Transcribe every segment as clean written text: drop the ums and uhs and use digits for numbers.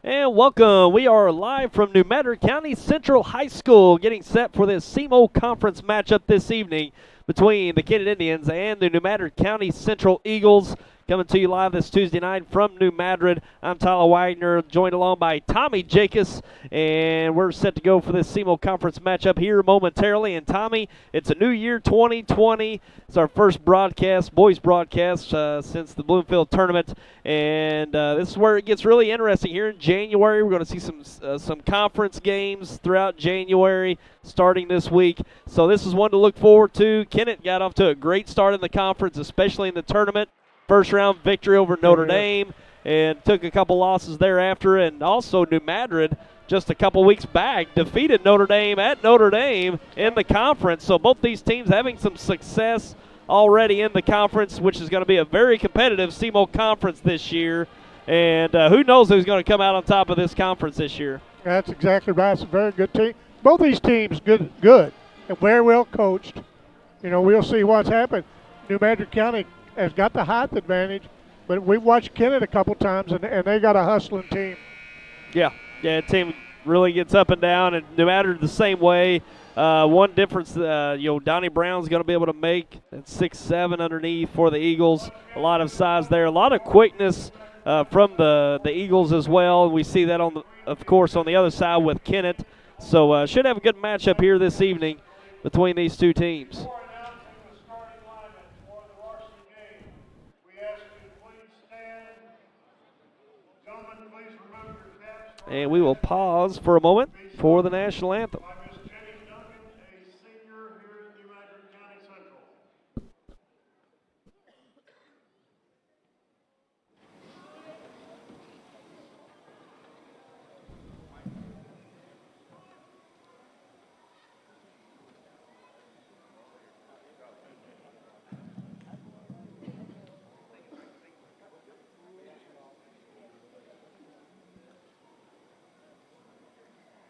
And welcome. We are live from Madrid County Central High School, getting set for this SEMO Conference matchup this evening between the Kennett Indians and the Madrid County Central Eagles. Coming to you live this Tuesday night from New Madrid. I'm Tyler Wagner, joined along by Tommy Jacobs, and we're set to go for this SEMO Conference matchup here momentarily. And Tommy, it's a new year, 2020. It's our first broadcast, boys broadcast, since the Bloomfield tournament, and this is where it gets really interesting. Here in January, we're going to see some conference games throughout January, starting this week. So this is one to look forward to. Kennett got off to a great start in the conference, especially in the tournament. First round victory over Notre Dame, and took a couple losses thereafter. And also New Madrid, just a couple weeks back, defeated Notre Dame at Notre Dame in the conference. So both these teams having some success already in the conference, which is going to be a very competitive SEMO Conference this year. And who knows who's going to come out on top of this conference this year. That's exactly right. It's a very good team. Both these teams good and very well coached. You know, we'll see what's happened. New Madrid County has got the height advantage, but we've watched Kennett a couple times, and they got a hustling team. Yeah, the team really gets up and down, and New Madrid the same way. One difference, Donnie Brown's going to be able to make at 6'7" underneath for the Eagles. A lot of size there, a lot of quickness from the Eagles as well. We see that of course, on the other side with Kennett. So should have a good matchup here this evening between these two teams. And we will pause for a moment for the national anthem.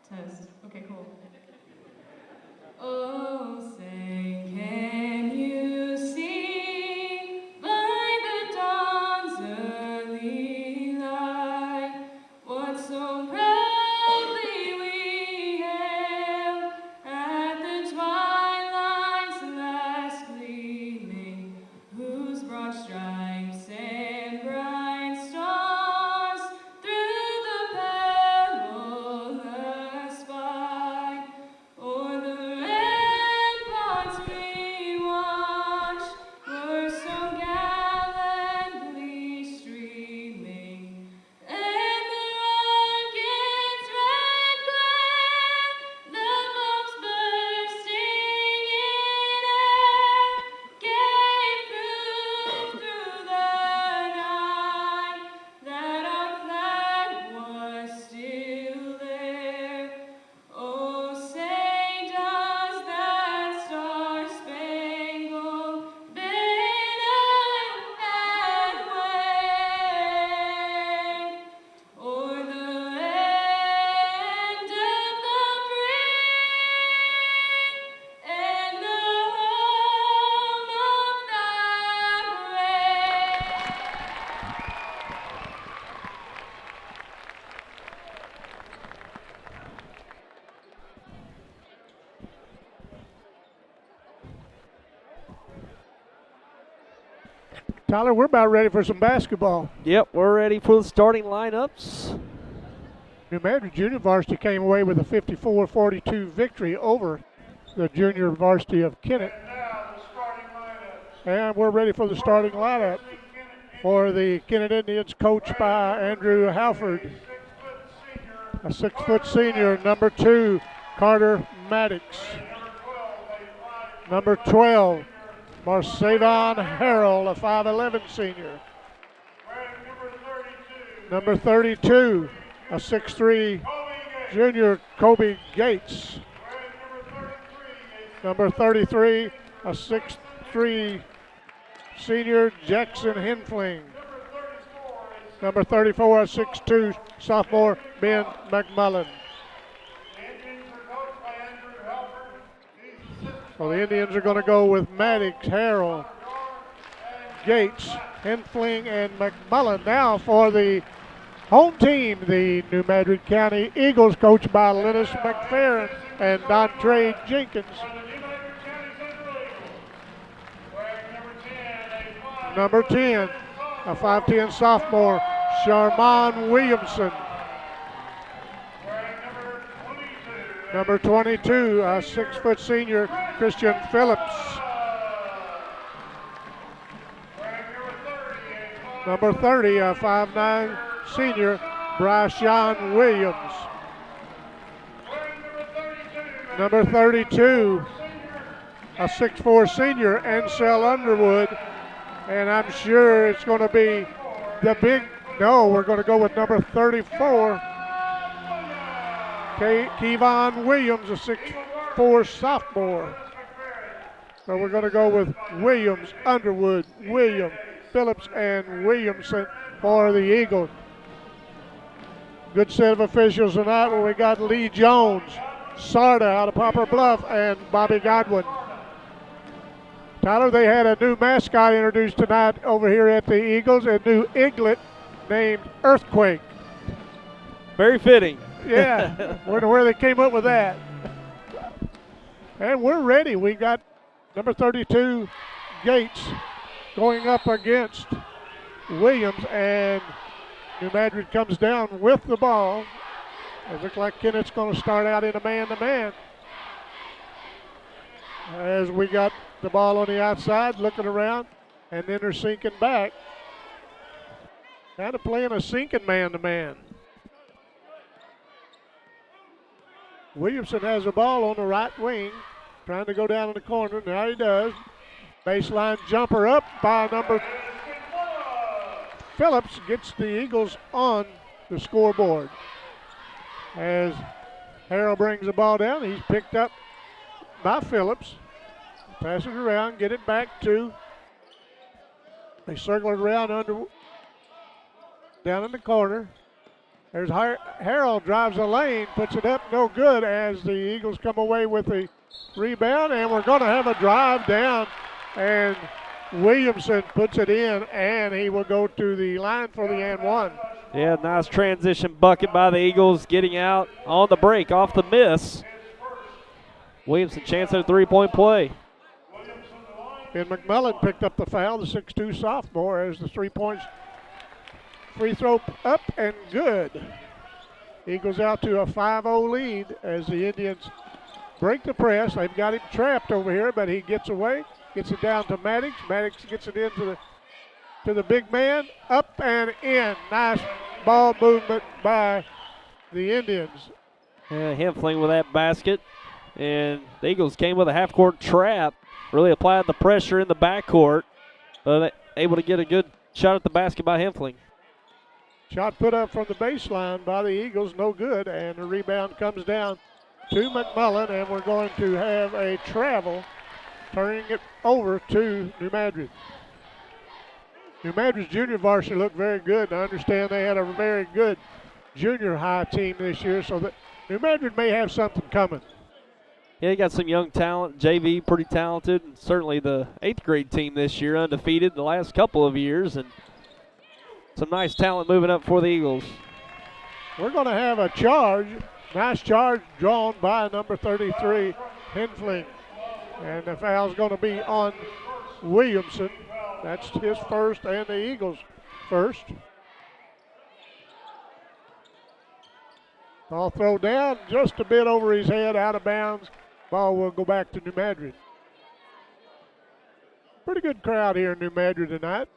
Test. Okay, cool. Oh, say, can you see by the dawn's early light what so proudly we hailed at the twilight's last gleaming, whose broad stripes and bright stars through the perilous fight o'er the ramparts we watched were so gallantly streaming, and the rocket's red glare, the bombs bursting in air, gave proof through the night that our flag was still there. Oh, say does that star-spangled banner yet wave o'er the land of the free and the home of the brave? Tyler, we're about ready for some basketball. Yep, we're ready for the starting lineups. New Madrid Junior Varsity came away with a 54-42 victory over the Junior Varsity of Kennett. And we're ready for the starting lineup for the Kennett Indians, coached by Andrew Halford. A 6-foot senior, number 2, Carter Maddox. Number 12, Marcevon Harrell, a 5'11 senior. Number 32, a 6'3 junior, Kobe Gates. Number 33, a 6'3 senior, Jackson Henfling. Number 34, a 6'2 sophomore, Ben McMullen. So the Indians are going to go with Maddox, Harrell, Gates, Henfling, and McMullen. Now for the Home team, the New Madrid County Eagles, coached by Lennis McFerrin and Dontre Jenkins. Number 10, a 5'10 sophomore, Sharmon Williamson. Number 22, a 6-foot senior, Christian Phillips. Number 30, a 5'9 senior, Bryshawn Williams. Number 32, a 6'4 senior, Ansel Underwood. And I'm sure it's going to be the big, no, we're going to go with number 34, Kevon Williams, a 6'4 sophomore. So we're going to go with Williams, Underwood, Williams, Phillips, and Williamson for the Eagles. Good set of officials tonight where we got Lee Jones, Sarda out of Poplar Bluff, and Bobby Godwin. Tyler, they had a new mascot introduced tonight over here at the Eagles, a new eaglet named Earthquake. Very fitting. Yeah, wonder where they came up with that. And we're ready. We got number 32, Gates, going up against Williams, and New Madrid comes down with the ball. It looks like Kennett's going to start out in a man-to-man. As we got the ball on the outside, looking around, and then they're sinking back. Kind of playing a sinking man-to-man. Williamson has the ball on the right wing, trying to go down in the corner. Now he does. Baseline jumper up by number Phillips, gets the Eagles on the scoreboard. As Harrell brings the ball down, he's picked up by Phillips. Pass it around, get it back to, they circle it around down in the corner. There's Harrell, drives the lane, puts it up, no good, as the Eagles come away with the rebound, and we're going to have a drive down, and Williamson puts it in, and he will go to the line for the and one. Yeah, nice transition bucket by the Eagles, getting out on the break off the miss. Williamson chance at a three-point play. Ben McMullen picked up the foul, the 6'2 sophomore, as the 3 points free throw up and good. Eagles out to a 5-0 lead as the Indians break the press. They've got him trapped over here, but he gets away, gets it down to Maddox. Maddox gets it into the big man, up and in. Nice ball movement by the Indians. Yeah, Hempfling with that basket. And the Eagles came with a half-court trap, really applied the pressure in the backcourt, but able to get a good shot at the basket by Hempfling. Shot put up from the baseline by the Eagles, no good, and the rebound comes down to McMullen, and we're going to have a travel, turning it over to New Madrid. New Madrid's junior varsity looked very good, and I understand they had a very good junior high team this year, so that New Madrid may have something coming. Yeah, they got some young talent, JV pretty talented, and certainly the 8th grade team this year, undefeated the last couple of years, and some nice talent moving up for the Eagles. We're going to have a charge, nice charge drawn by number 33, Henfling. And the foul's going to be on Williamson. That's his first and the Eagles' first. Ball throw down just a bit over his head, out of bounds. Ball will go back to New Madrid. Pretty good crowd here in New Madrid tonight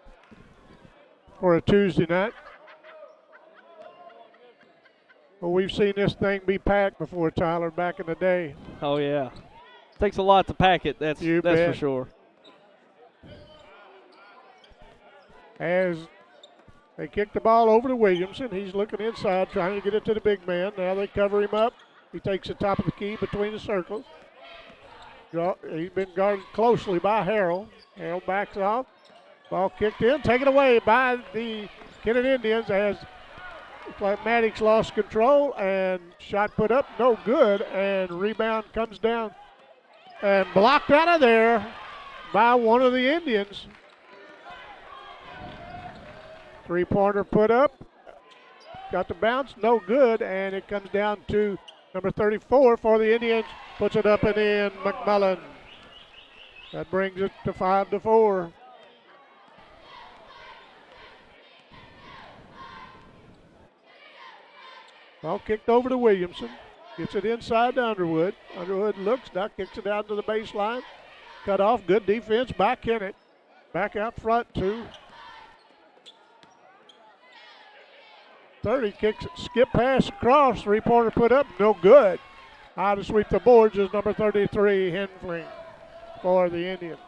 for a Tuesday night. Well, we've seen this thing be packed before, Tyler, back in the day. Oh, yeah. Takes a lot to pack it, that's for sure. As they kick the ball over to Williamson, he's looking inside, trying to get it to the big man. Now they cover him up. He takes the top of the key between the circles. He's been guarded closely by Harrell. Harrell backs off. Ball kicked in, taken away by the Kennett Indians as Maddox lost control, and shot put up, no good, and rebound comes down and blocked out of there by one of the Indians. Three-pointer put up, got the bounce, no good, and it comes down to number 34 for the Indians. Puts it up and in, McMullen. That brings it to 5-4. Ball kicked over to Williamson. Gets it inside to Underwood. Underwood looks, now kicks it down to the baseline. Cut off, good defense by Kennett. Back out front to 30, kicks it, skip pass across, three-pointer put up, no good. How to sweep the boards is number 33, Henfling, for the Indians.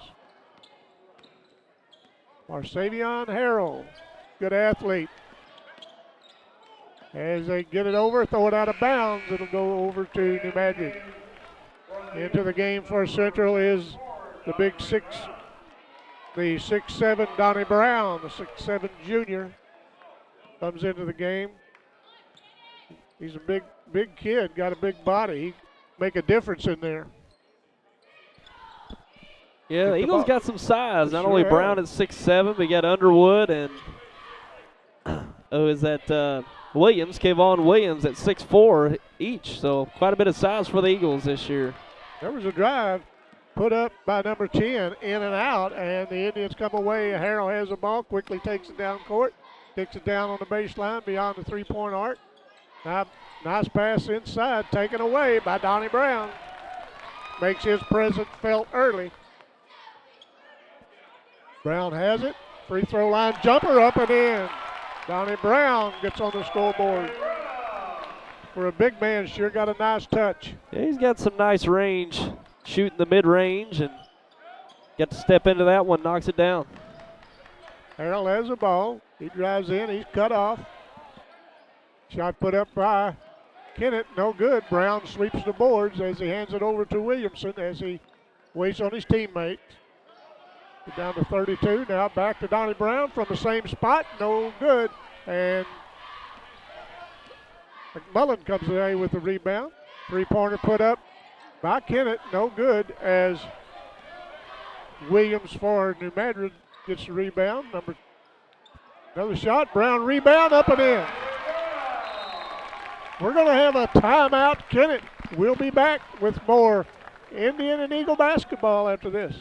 Marsavion Harrell, good athlete. As they get it over, throw it out of bounds, it'll go over to New Madrid. Into the game for Central is the big six, the 6'7" Donnie Brown, the 6'7" junior, comes into the game. He's a big kid, got a big body. He make a difference in there. Yeah, the Eagles got some size. Not Sure only have. Brown at 6'7", but you got Underwood and Williams, Kayvon Williams at 6'4" each. So quite a bit of size for the Eagles this year. There was a drive put up by number 10, in and out, and the Indians come away. Harrell has the ball, quickly takes it down court, kicks it down on the baseline beyond the three-point arc. Now, nice pass inside, taken away by Donnie Brown. Makes his presence felt early. Brown has it. Free throw line jumper up and in. Donnie Brown gets on the scoreboard. For a big man, sure got a nice touch. Yeah, he's got some nice range, shooting the mid-range, and got to step into that one, knocks it down. Harrell has the ball. He drives in. He's cut off. Shot put up by Kennett. No good. Brown sweeps the boards as he hands it over to Williamson as he waits on his teammates. Get down to 32. Now back to Donnie Brown from the same spot. No good. And McMullen comes away with the rebound. Three-pointer put up by Kennett. No good as Williams for New Madrid gets the rebound. Another shot. Brown rebound up and in. We're going to have a timeout. Kennett will be back with more Indian and Eagle basketball after this.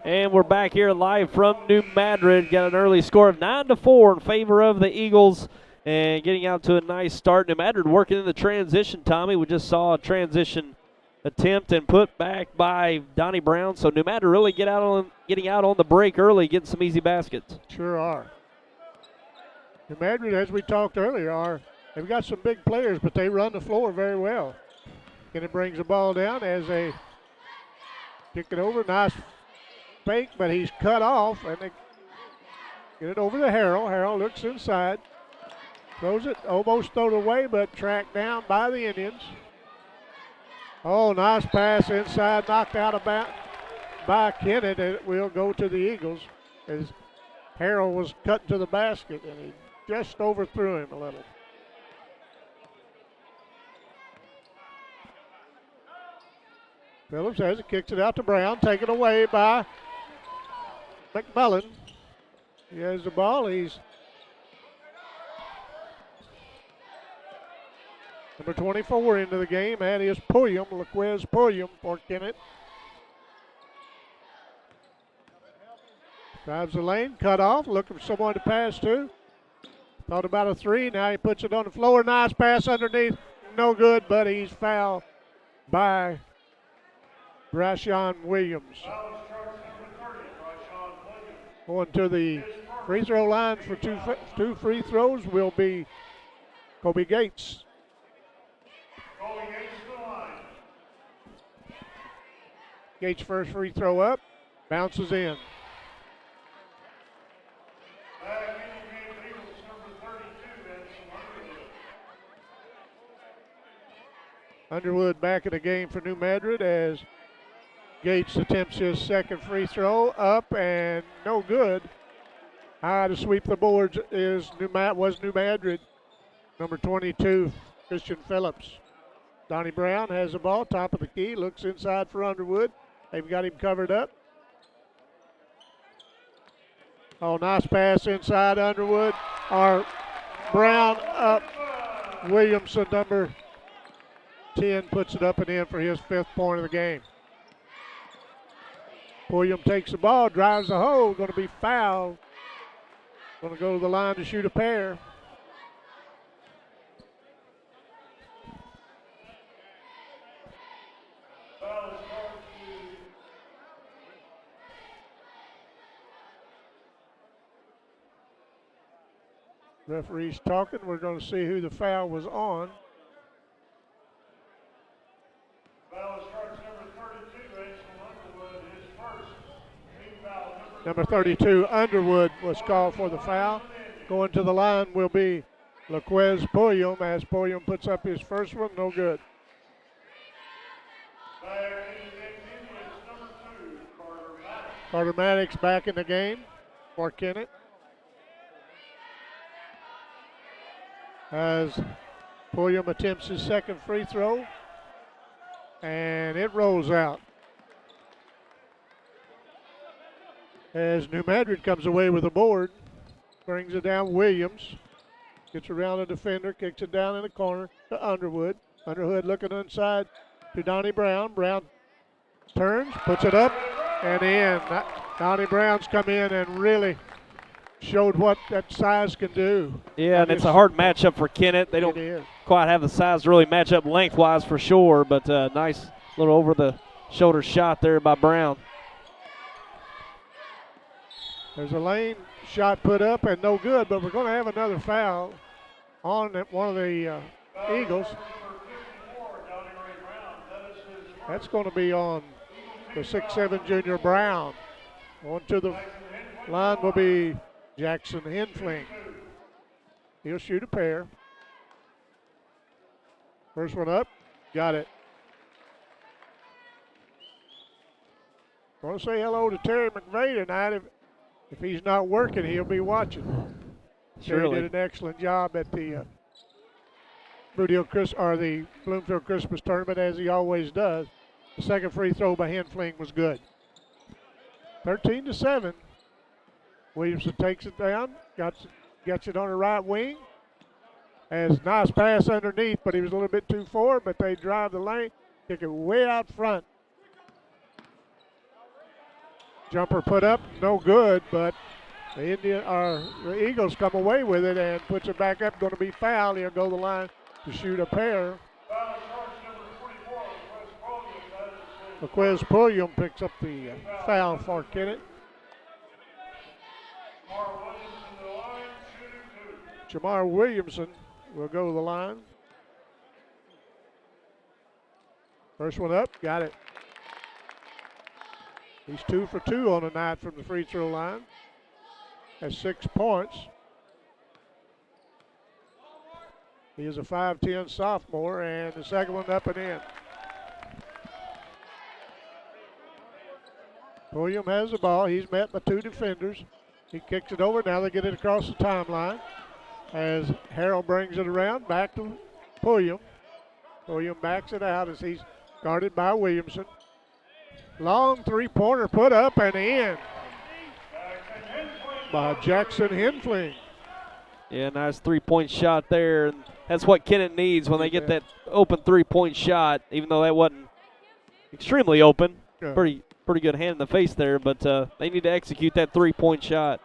And we're back here live from New Madrid. Got an early score of 9-4 in favor of the Eagles. And getting out to a nice start. New Madrid working in the transition, Tommy. We just saw a transition attempt and put back by Donnie Brown. So New Madrid really getting out on the break early, getting some easy baskets. Sure are. New Madrid, as we talked earlier, they've got some big players, but they run the floor very well. Kennett brings the ball down as they kick it over. Nice fake, but he's cut off, and they get it over to Harrell. Harrell looks inside, throws it, almost thrown away, but tracked down by the Indians. Oh, nice pass inside, knocked out of bounds by Kennett, and it will go to the Eagles as Harrell was cut to the basket, and he just overthrew him a little. Phillips has it, kicks it out to Brown, taken away by McMullen. He has the ball. He's number 24 into the game. That is Pulliam, Laquez Pulliam for Kennett. Drives the lane, cut off, looking for someone to pass to. Thought about a three. Now he puts it on the floor. Nice pass underneath. No good, but he's fouled by Brashawn Williams. Going to the free throw line for two free throws will be Kobe Gates. Gates' first free throw up, bounces in. Underwood back in the game for New Madrid as Gates attempts his second free throw, up and no good. High to sweep the boards was New Madrid. Number 22, Christian Phillips. Donnie Brown has the ball, top of the key, looks inside for Underwood. They've got him covered up. Oh, nice pass inside Underwood. Brown up. Williamson, number 10, puts it up and in for his 5th point of the game. Pulliam takes the ball, drives the hole, going to be fouled. Going to go to the line to shoot a pair. Referee's talking. We're going to see who the foul was on. Foul starts number 32, Underwood, his first. Team foul Number 32, Underwood, was called for the foul. Going to the line will be Laquez Pulliam as Pulliam puts up his first one. No good. Number 2, Carter Maddox. Carter Maddox back in the game for Kennett. As Pulliam attempts his second free throw, and it rolls out. As New Madrid comes away with the board, brings it down. Williams gets around the defender, kicks it down in the corner to Underwood. Underwood looking inside to Donnie Brown. Brown turns, puts it up, and in. Donnie Brown's come in and really showed what that size can do. Yeah, and it's a hard matchup for Kennett. They don't quite have the size to really match up lengthwise for sure, but nice little over-the-shoulder shot there by Brown. There's a lane shot put up and no good, but we're going to have another foul on one of the Eagles. That's going to be on the 6'7" junior Brown. On to the line will be Jackson Henfling. He'll shoot a pair. First one up, got it. I want to say hello to Terry McVeigh tonight. If he's not working, he'll be watching. Terry did an excellent job at the the Bloomfield Christmas tournament, as he always does. The second free throw by Henfling was good. 13-7. Williamson takes it down, gets it on the right wing. Has a nice pass underneath, but he was a little bit too forward, but they drive the lane, kick it way out front. Jumper put up, no good, but the Eagles come away with it and puts it back up, going to be fouled. He'll go to the line to shoot a pair. Laquez Pulliam picks up the foul for Kennett. Jamar Williamson will go to the line. First one up, got it. He's 2 for 2 on the night from the free throw line. Has 6 points. He is a 5'10" sophomore, and the second one up and in. Pulliam has the ball. He's met by 2 defenders. He kicks it over. Now they get it across the timeline as Harrell brings it around back to Pulliam. Pulliam backs it out as he's guarded by Williamson. Long three-pointer put up and in by Jackson Henfling. Yeah, nice three-point shot there. And that's what Kennett needs when they get that open three-point shot, even though that wasn't extremely open. Yeah. Pretty good hand in the face there, but they need to execute that three-point shot.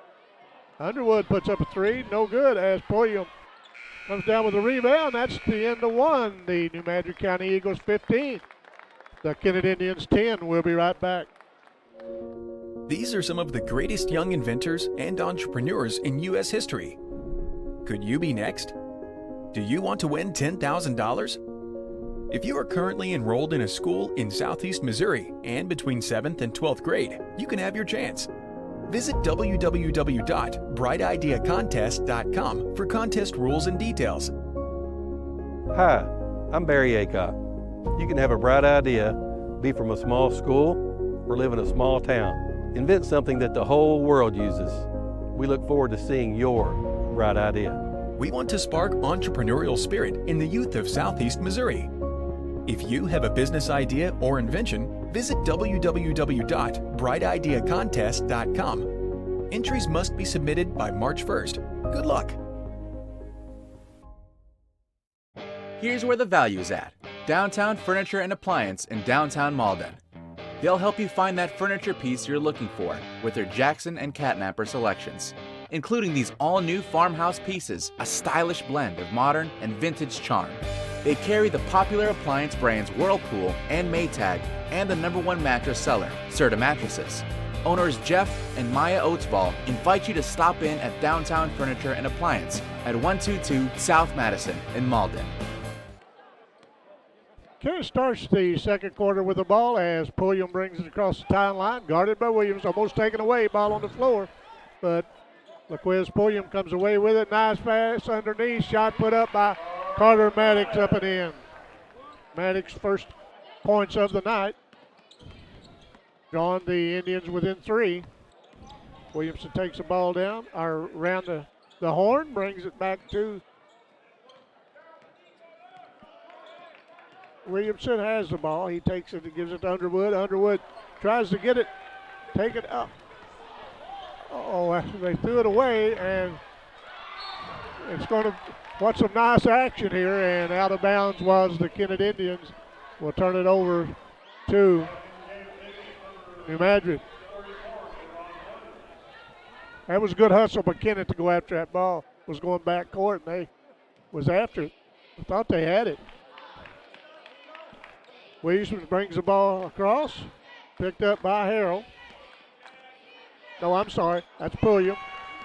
Underwood puts up a three, no good, as Pulliam comes down with a rebound. That's the end of one. The New Madrid County Eagles 15. The Kennett Indians 10. We'll be right back. These are some of the greatest young inventors and entrepreneurs in U.S. history. Could you be next? Do you want to win $10,000? If you are currently enrolled in a school in Southeast Missouri and between 7th and 12th grade, you can have your chance. Visit www.brightideacontest.com for contest rules and details. Hi, I'm Barry Aycock. You can have a bright idea, be from a small school, or live in a small town. Invent something that the whole world uses. We look forward to seeing your bright idea. We want to spark entrepreneurial spirit in the youth of Southeast Missouri. If you have a business idea or invention, visit www.brightideacontest.com. Entries must be submitted by March 1st. Good luck! Here's where the value is at. Downtown Furniture and Appliance in downtown Malden. They'll help you find that furniture piece you're looking for with their Jackson and Catnapper selections, including these all-new farmhouse pieces, a stylish blend of modern and vintage charm. They carry the popular appliance brands Whirlpool and Maytag and the #1 mattress seller, Serta Mattresses. Owners Jeff and Maya Oatsball invite you to stop in at Downtown Furniture and Appliance at 122 South Madison in Malden. Kennett starts the second quarter with the ball as Pulliam brings it across the time line, guarded by Williams, almost taken away, ball on the floor. But LaQuiz Pulliam comes away with it, nice pass underneath, shot put up by Carter Maddox up and in. Maddox first points of the night. Drawing the Indians within 3. Williamson takes the ball down, or around the horn, brings it back to Williamson. Has the ball. He takes it and gives it to Underwood. Underwood tries to get it, take it up. Oh, they threw it away, and it's going to watch some nice action here, and out of bounds was the Kennett Indians. Will turn it over to New Madrid. That was a good hustle by Kennett to go after that ball. Was going back court, and they was after it. I thought they had it. Williams brings the ball across, picked up by Harrell. No, I'm sorry, that's Pulliam.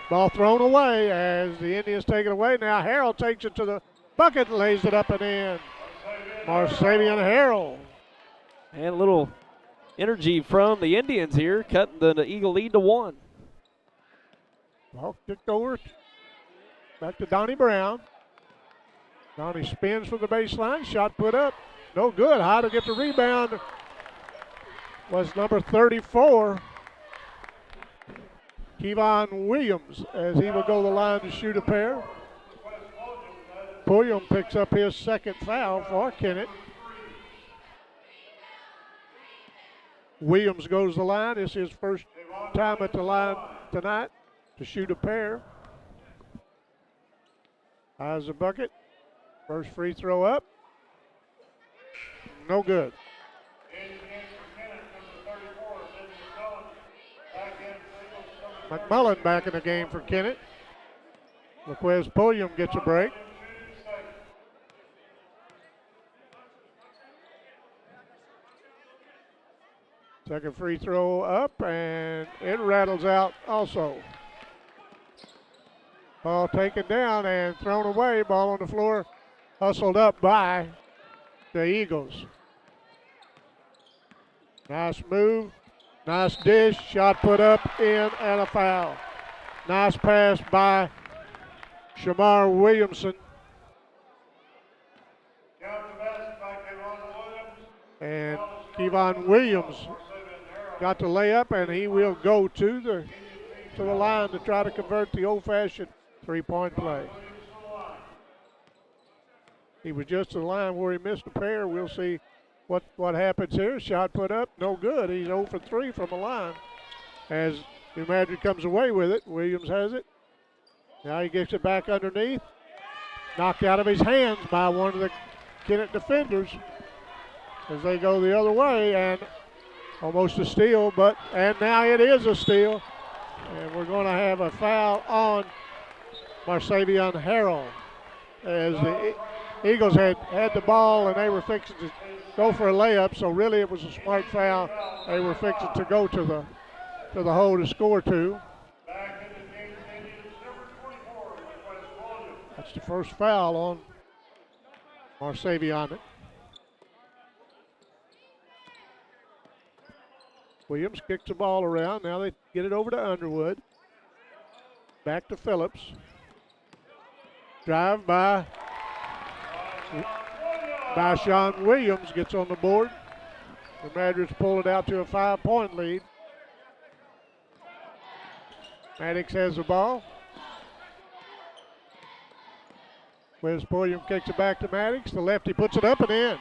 Ball thrown away as the Indians take it away. Now Harrell takes it to the bucket and lays it up and in. Marsavian Harrell. And a little energy from the Indians here, cutting the Eagle lead to 1. Ball kicked over back to Donnie Brown. Donnie spins from the baseline, shot put up. No good. How to get the rebound was number 34, Kevon Williams, as he will go the line to shoot a pair. Pulliam picks up his second foul for Kennett. Williams goes the line. It's his first time at the line tonight to shoot a pair. Eyes the bucket. First free throw up. No good. McMullen back in the game for Kennett. LaQuiz Pulliam gets a break. Second free throw up, and it rattles out also. Ball taken down and thrown away. Ball on the floor, hustled up by the Eagles. Nice move, nice dish, shot put up, in, and a foul. Nice pass by Shamar Williamson. And Kevon Williams got the layup, and he will go to the line to try to convert the old-fashioned three-point play. He was just in the line where he missed a pair. We'll see what happens here. Shot put up, no good. He's 0 for 3 from the line. As New Madrid comes away with it, Williams has it. Now he gets it back underneath. Knocked out of his hands by one of the Kennett defenders as they go the other way, and almost a steal, and now it is a steal. And we're going to have a foul on Marsavian Harrell as the Eagles had the ball and they were fixing to go for a layup, so really it was a smart foul. They were fixing to go to the hole to score 2. That's the first foul on Marsavian. Williams kicks the ball around. Now they get it over to Underwood. Back to Phillips. Drive by by Sean Williams gets on the board. The Madrid's pull it out to a 5-point lead. Maddox has the ball. Wes Pulliam kicks it back to Maddox. The lefty puts it up and in.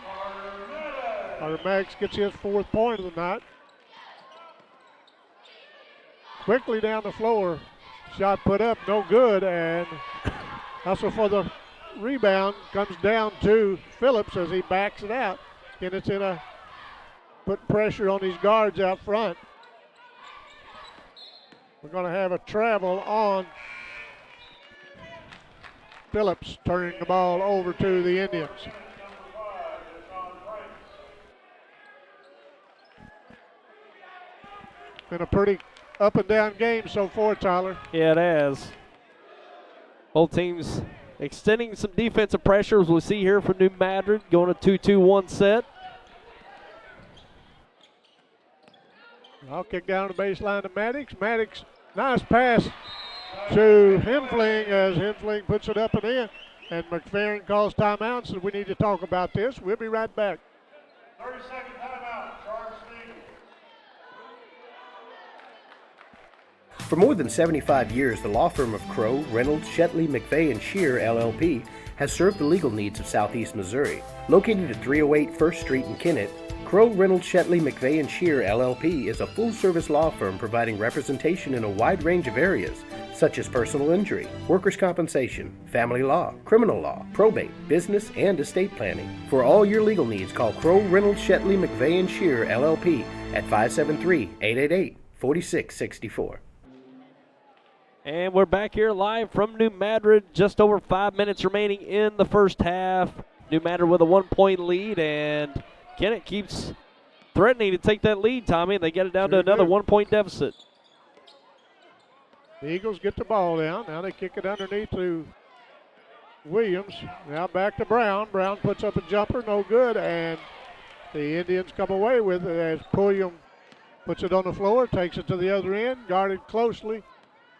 Carter Maddox gets his 4th point of the night. Quickly down the floor. Shot put up, no good, and hustle for the rebound comes down to Phillips as he backs it out. Kennett's put pressure on these guards out front. We're going to have a travel on Phillips, turning the ball over to the Indians. Been a pretty up and down game so far, Tyler. Yeah, it has. Both teams extending some defensive pressure, as we see here from New Madrid, going a 2-2-1 set. I'll kick down the baseline to Maddox. Maddox, nice pass to Hemfling as Hemfling puts it up and in. And McFerrin calls timeout and says we need to talk about this. We'll be right back. 30-second timeout. Charge Steve. For more than 75 years, the law firm of Crow, Reynolds, Shetley, McVeigh, and Shear, LLP, has served the legal needs of Southeast Missouri. Located at 308 1st Street in Kennett, Crow, Reynolds, Shetley, McVeigh, and Shear, LLP is a full-service law firm providing representation in a wide range of areas, such as personal injury, workers' compensation, family law, criminal law, probate, business, and estate planning. For all your legal needs, call Crow, Reynolds, Shetley, McVeigh, and Shear, LLP at 573-888-4664. And we're back here live from New Madrid. Just over 5 minutes remaining in the first half. New Madrid with a 1-point lead, and Kennett keeps threatening to take that lead, Tommy, and they get it down to another 1-point deficit. The Eagles get the ball down. Now they kick it underneath to Williams. Now back to Brown. Brown puts up a jumper, no good, and the Indians come away with it as Pulliam puts it on the floor, takes it to the other end, guarded closely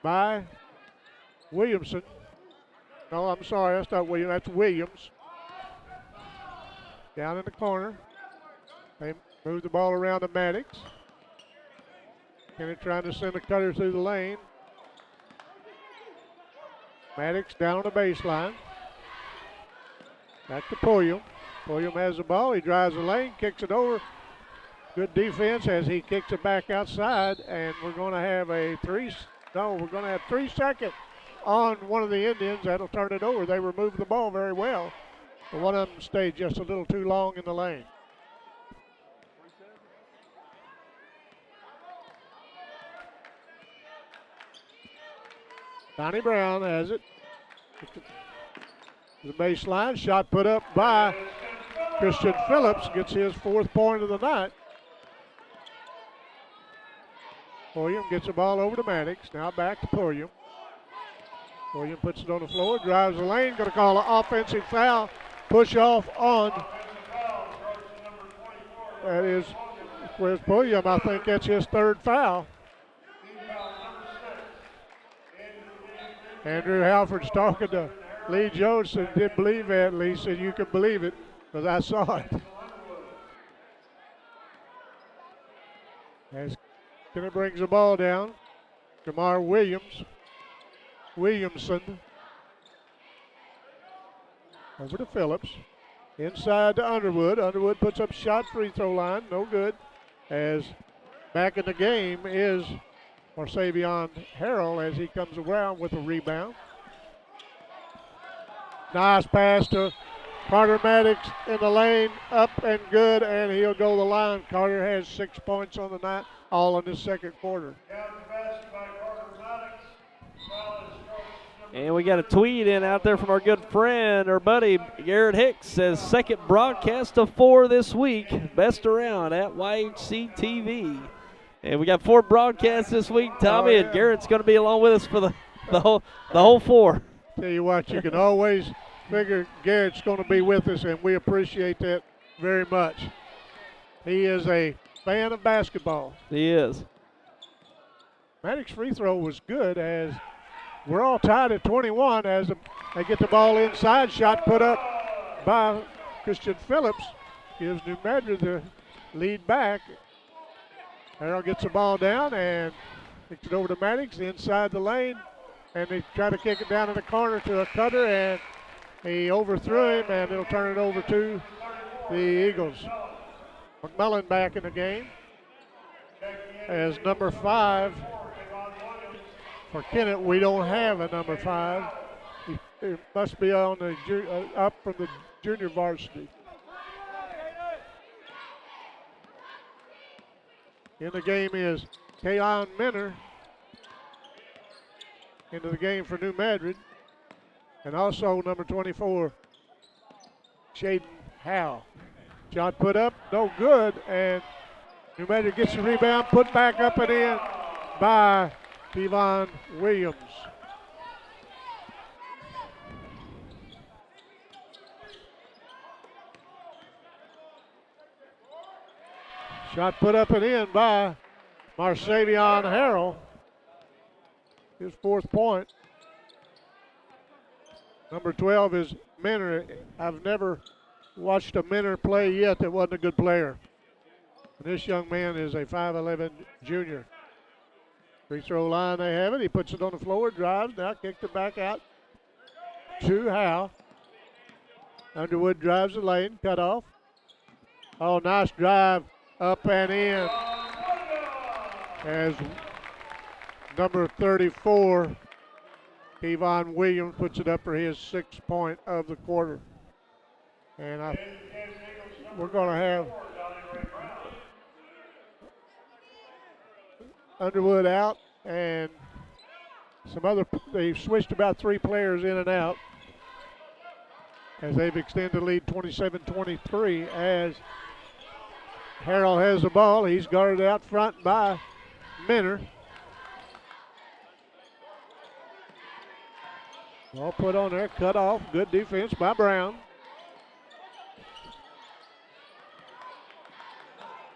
by Williamson. No, I'm sorry, that's not Williams, that's Williams. Down in the corner. They move the ball around to Maddox. Kennett trying to send a cutter through the lane. Maddox down on the baseline. Back to Pulliam. Pulliam has the ball. He drives the lane, kicks it over. Good defense as he kicks it back outside, and we're going to have we're going to have 3 seconds on one of the Indians. That'll turn it over. They removed the ball very well, but one of them stayed just a little too long in the lane. Donnie Brown has it. The baseline shot put up by Christian Phillips, gets his 4th point of the night. Pulliam gets the ball over to Maddox. Now back to Pulliam. Pulliam puts it on the floor, drives the lane, going to call an offensive foul. Push off on. That is, where's Pulliam? I think that's his 3rd foul. Andrew Halford's talking to Lee Jones and didn't believe that. Lee said, you can believe it, because I saw it. As Kennett brings the ball down, Jamar Williamson over to Phillips. Inside to Underwood. Underwood puts up shot, free throw line, no good. As back in the game is Marsavion Harrell as he comes around with a rebound. Nice pass to Carter Maddox in the lane, up and good, and he'll go the line. Carter has 6 points on the night, all in the 2nd quarter. And we got a tweet in out there from our good friend, our buddy Garrett Hicks, says 2nd broadcast of 4 this week. Best around at YHC TV. And we got 4 broadcasts this week, Tommy, and Garrett's going to be along with us for the whole 4. Tell you what, you can always figure Garrett's going to be with us, and we appreciate that very much. He is a fan of basketball. He is. Maddox's free throw was good as we're all tied at 21 as they get the ball inside. Shot put up by Christian Phillips gives New Madrid the lead back. Harold gets the ball down and kicks it over to Maddox inside the lane. And they try to kick it down in the corner to a cutter, and he overthrew him, and it'll turn it over to the Eagles. McMullen back in the game as number 5 for Kennett. We don't have a number 5. He must be on the up from the junior varsity. In the game is Kaylon Minner into the game for New Madrid. And also number 24, Shaden Howe. Shot put up, no good, and New Madrid gets the rebound, put back up and in by Kevon Williams. Shot put up and in by Marsavion Harrell. His 4th point. Number 12 is Minner. I've never watched a Minner play yet that wasn't a good player. And this young man is a 5'11 junior. Free throw line, they have it. He puts it on the floor, drives, now kicks it back out to Howe. Underwood drives the lane, cut off. Oh, nice drive up and in. As number 34, Kevon Williams, puts it up for his 6th point of the quarter. And we're going to have Underwood out and some other, they've switched about 3 players in and out as they've extended the lead 27-23 as Harrell has the ball. He's guarded out front by Minner. All put on there, cut off. Good defense by Brown.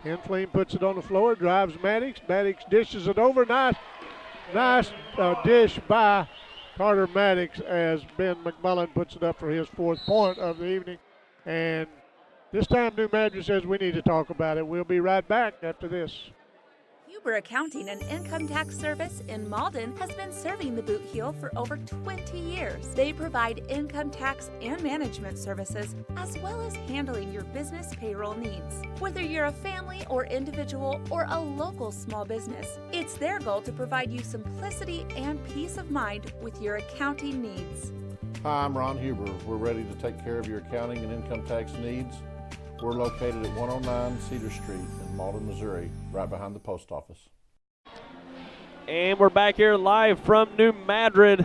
Henfleem puts it on the floor, drives Maddox. Maddox dishes it over. Nice dish by Carter Maddox as Ben McMullen puts it up for his 4th point of the evening. And this time New Madrid says we need to talk about it. We'll be right back after this. Huber Accounting and Income Tax Service in Malden has been serving the Boot Heel for over 20 years. They provide income tax and management services, as well as handling your business payroll needs. Whether you're a family or individual or a local small business, it's their goal to provide you simplicity and peace of mind with your accounting needs. Hi, I'm Ron Huber. We're ready to take care of your accounting and income tax needs. We're located at 109 Cedar Street in Malden, Missouri, right behind the post office. And we're back here live from New Madrid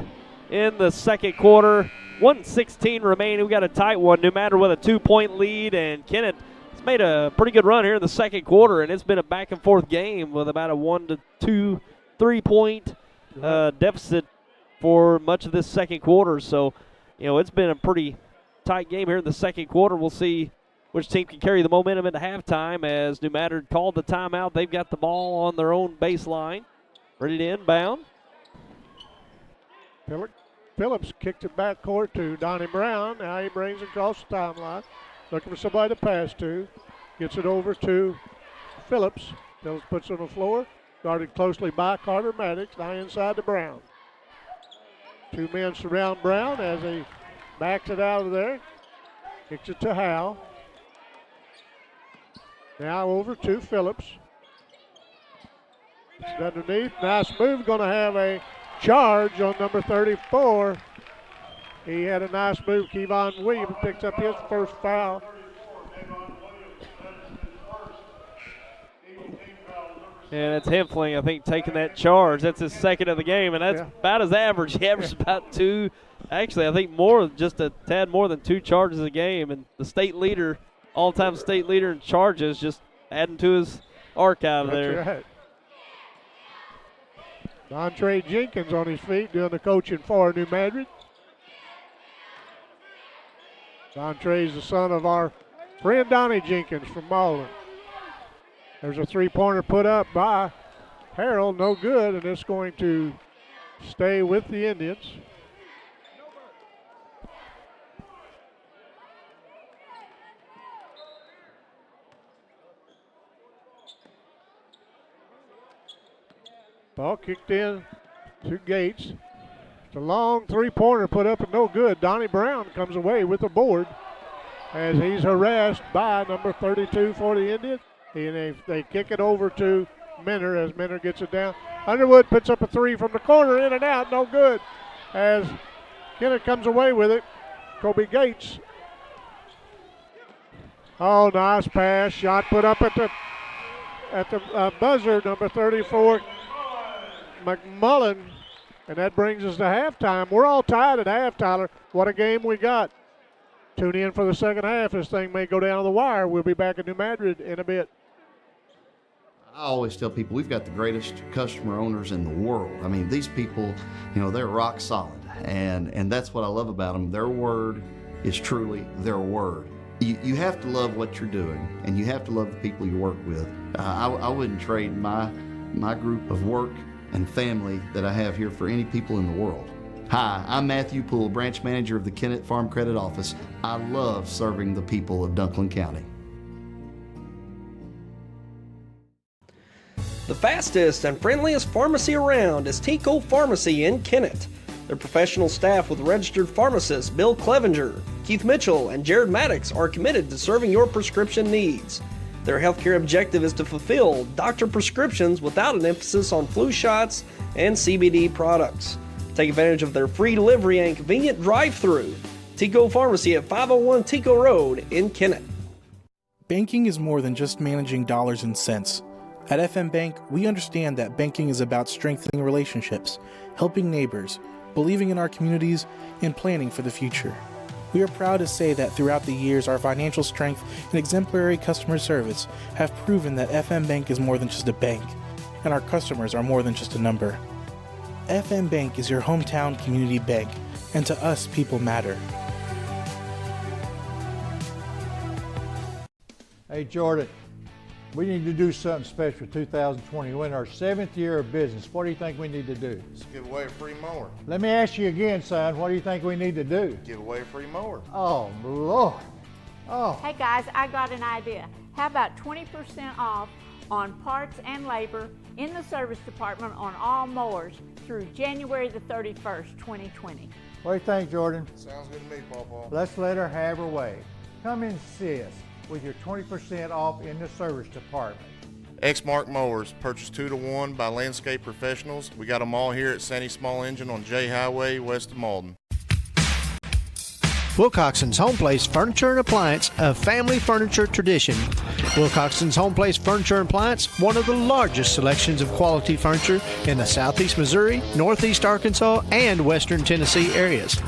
in the 2nd quarter. 1:16 remaining. We got a tight one. New Madrid with a 2-point lead, and Kennett has made a pretty good run here in the 2nd quarter, and it's been a back and forth game with about a 1 to 2, 3-point deficit for much of this 2nd quarter. So, it's been a pretty tight game here in the 2nd quarter. We'll see which team can carry the momentum into halftime as New Madrid called the timeout. They've got the ball on their own baseline, ready to inbound. Phillips kicked it back court to Donnie Brown. Now he brings it across the timeline, looking for somebody to pass to. Gets it over to Phillips. Phillips puts it on the floor, guarded closely by Carter Maddox, now inside to Brown. 2 men surround Brown as he backs it out of there. Kicks it to Howe. Now over to Phillips. It's underneath. Nice move. Going to have a charge on number 34. He had a nice move. Kevon Williams picks up his 1st foul. And it's Henfling, I think, taking that charge. That's his 2nd of the game, and that's about his average. He averages about 2. Actually, I think just a tad more than 2 charges a game. And the state leader, all-time state leader in charges, just adding to his archive there. That's right. Dontre Jenkins on his feet doing the coaching for New Madrid. Dontre is the son of our friend Donnie Jenkins from Malden. There's a 3-pointer put up by Harold, no good, and it's going to stay with the Indians. Ball kicked in to Gates. It's a long three-pointer put up and no good. Donnie Brown comes away with the board as he's harassed by number 32 for the Indians. And they kick it over to Minner as Minner gets it down. Underwood puts up a three from the corner, in and out, no good. As Kennett comes away with it, Kobe Gates. Oh, nice pass. Shot put up at the buzzer, number 34, McMullen. And that brings us to halftime. We're all tied at half, Tyler. What a game we got. Tune in for the second half. This thing may go down the wire. We'll be back in New Madrid in a bit. I always tell people we've got the greatest customer owners in the world. I mean, these people, they're rock solid. And that's what I love about them. Their word is truly their word. You have to love what you're doing, and you have to love the people you work with. I wouldn't trade my group of work and family that I have here for any people in the world. Hi, I'm Matthew Poole, branch manager of the Kennett Farm Credit Office. I love serving the people of Dunklin County. The fastest and friendliest pharmacy around is Tico Pharmacy in Kennett. Their professional staff with registered pharmacists Bill Clevenger, Keith Mitchell, and Jared Maddox are committed to serving your prescription needs. Their healthcare objective is to fulfill doctor prescriptions without an emphasis on flu shots and CBD products. Take advantage of their free delivery and convenient drive-through. Tico Pharmacy at 501 Tico Road in Kennett. Banking is more than just managing dollars and cents. At FM Bank, we understand that banking is about strengthening relationships, helping neighbors, believing in our communities, and planning for the future. We are proud to say that throughout the years, our financial strength and exemplary customer service have proven that FM Bank is more than just a bank, and our customers are more than just a number. FM Bank is your hometown community bank, and to us, people matter. Hey, Jordan, we need to do something special for 2020. We're in our 7th year of business. What do you think we need to do? Let's give away a free mower. Let me ask you again, son. What do you think we need to do? Give away a free mower. Oh, Lord. Oh. Hey, guys, I got an idea. How about 20% off on parts and labor in the service department on all mowers through January the 31st, 2020. What do you think, Jordan? Sounds good to me, Pawpaw. Let's let her have her way. Come and see us with your 20% off in the service department. Exmark mowers, purchased 2 to 1 by Landscape Professionals. We got them all here at Sandy Small Engine on J Highway, west of Malden. Wilcoxon's Home Place Furniture and Appliance, a family furniture tradition. Wilcoxon's Home Place Furniture and Appliance, one of the largest selections of quality furniture in the southeast Missouri, northeast Arkansas, and western Tennessee areas.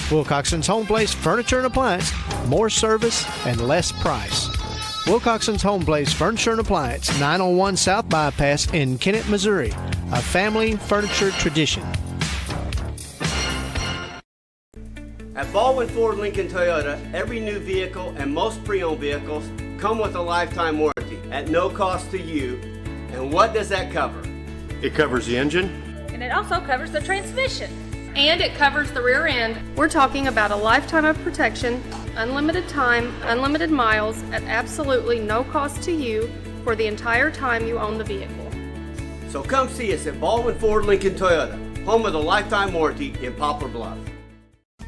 Wilcoxon's Home Place Furniture and Appliance, more service and less price. Wilcoxon's Home Place Furniture and Appliance, 901 South Bypass in Kennett, Missouri, a family furniture tradition. At Baldwin Ford Lincoln Toyota, every new vehicle and most pre-owned vehicles come with a lifetime warranty at no cost to you. And what does that cover? It covers the engine. And it also covers the transmission. And it covers the rear end. We're talking about a lifetime of protection, unlimited time, unlimited miles, at absolutely no cost to you for the entire time you own the vehicle. So come see us at Baldwin Ford Lincoln Toyota, home of the lifetime warranty in Poplar Bluff.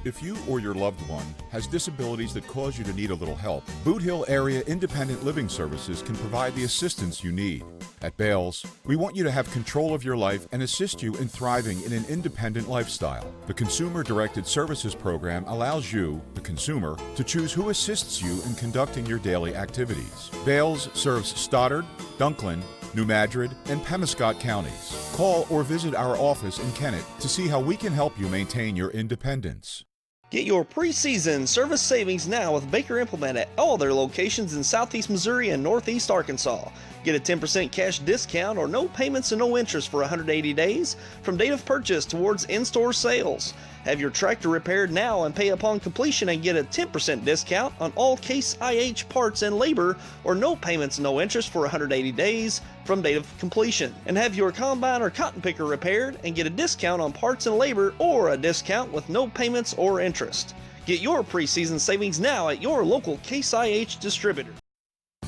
If you or your loved one has disabilities that cause you to need a little help, Boot Hill Area Independent Living Services can provide the assistance you need. At Bales, we want you to have control of your life and assist you in thriving in an independent lifestyle. The Consumer Directed Services Program allows you, the consumer, to choose who assists you in conducting your daily activities. Bales serves Stoddard, Dunklin, New Madrid, and Pemiscot counties. Call or visit our office in Kennett to see how we can help you maintain your independence. Get your preseason service savings now with Baker Implement at all their locations in southeast Missouri and northeast Arkansas. Get a 10% cash discount or no payments and no interest for 180 days from date of purchase towards in-store sales. Have your tractor repaired now and pay upon completion and get a 10% discount on all Case IH parts and labor or no payments and no interest for 180 days from date of completion. And have your combine or cotton picker repaired and get a discount on parts and labor or a discount with no payments or interest. Get your preseason savings now at your local Case IH distributor.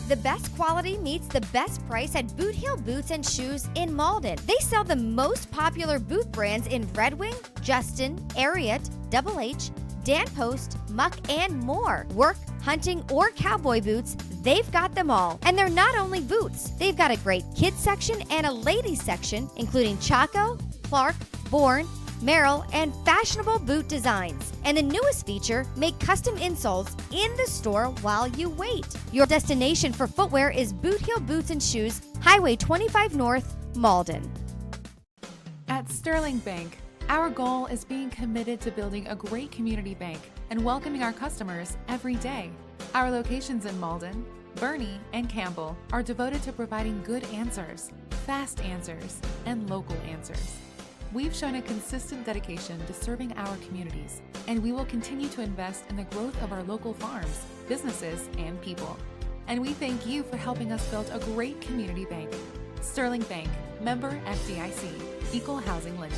The best quality meets the best price at Boot Heel Boots and Shoes in Malden. They sell the most popular boot brands in Red Wing, Justin, Ariat, Double H, Dan Post, Muck, and more. Work, hunting, or cowboy boots, they've got them all. And they're not only boots. They've got a great kids section and a ladies section, including Chaco, Clark, Bourne, Merrill, and fashionable boot designs. And the newest feature, make custom insoles in the store while you wait. Your destination for footwear is Boot Heel Boots and Shoes, Highway 25 North, Malden. At Sterling Bank, our goal is being committed to building a great community bank and welcoming our customers every day. Our locations in Malden, Bernie, and Campbell are devoted to providing good answers, fast answers, and local answers. We've shown a consistent dedication to serving our communities, and we will continue to invest in the growth of our local farms, businesses, and people. And we thank you for helping us build a great community bank. Sterling Bank, member FDIC, equal housing lender.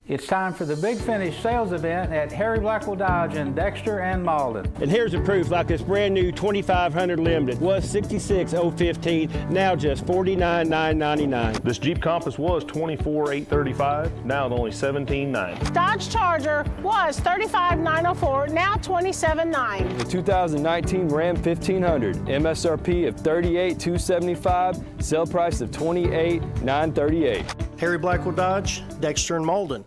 It's time for the Big Finish sales event at Harry Blackwell Dodge in Dexter and Malden. And here's the proof, like this brand new 2500 Limited was $66,015, now just $49,999. This Jeep Compass was $24,835, now only $17,900. Dodge Charger was $35,904, now $27,900. The 2019 Ram 1500, MSRP of $38,275, sale price of $28,938. Harry Blackwell Dodge, Dexter and Malden.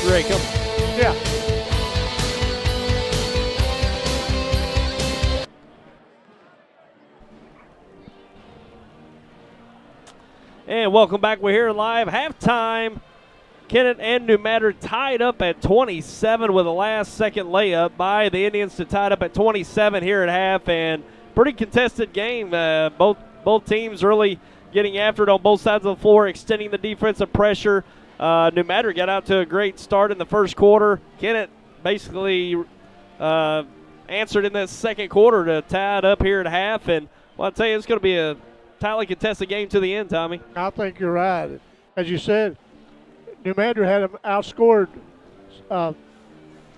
Rake 'em. Yeah. And welcome back. We're here live. Halftime. Kennett and New Madrid tied up at 27 with a last-second layup by the Indians to tie it up at 27 here at half. And pretty contested game. Both teams really getting after it on both sides of the floor, extending the defensive pressure. New Madrid got out to a great start in the first quarter. Kennett basically answered in that second quarter to tie it up here at half. And well, I'll tell you, it's going to be a tightly contested game to the end, Tommy. I think you're right. As you said, New Madrid had them outscored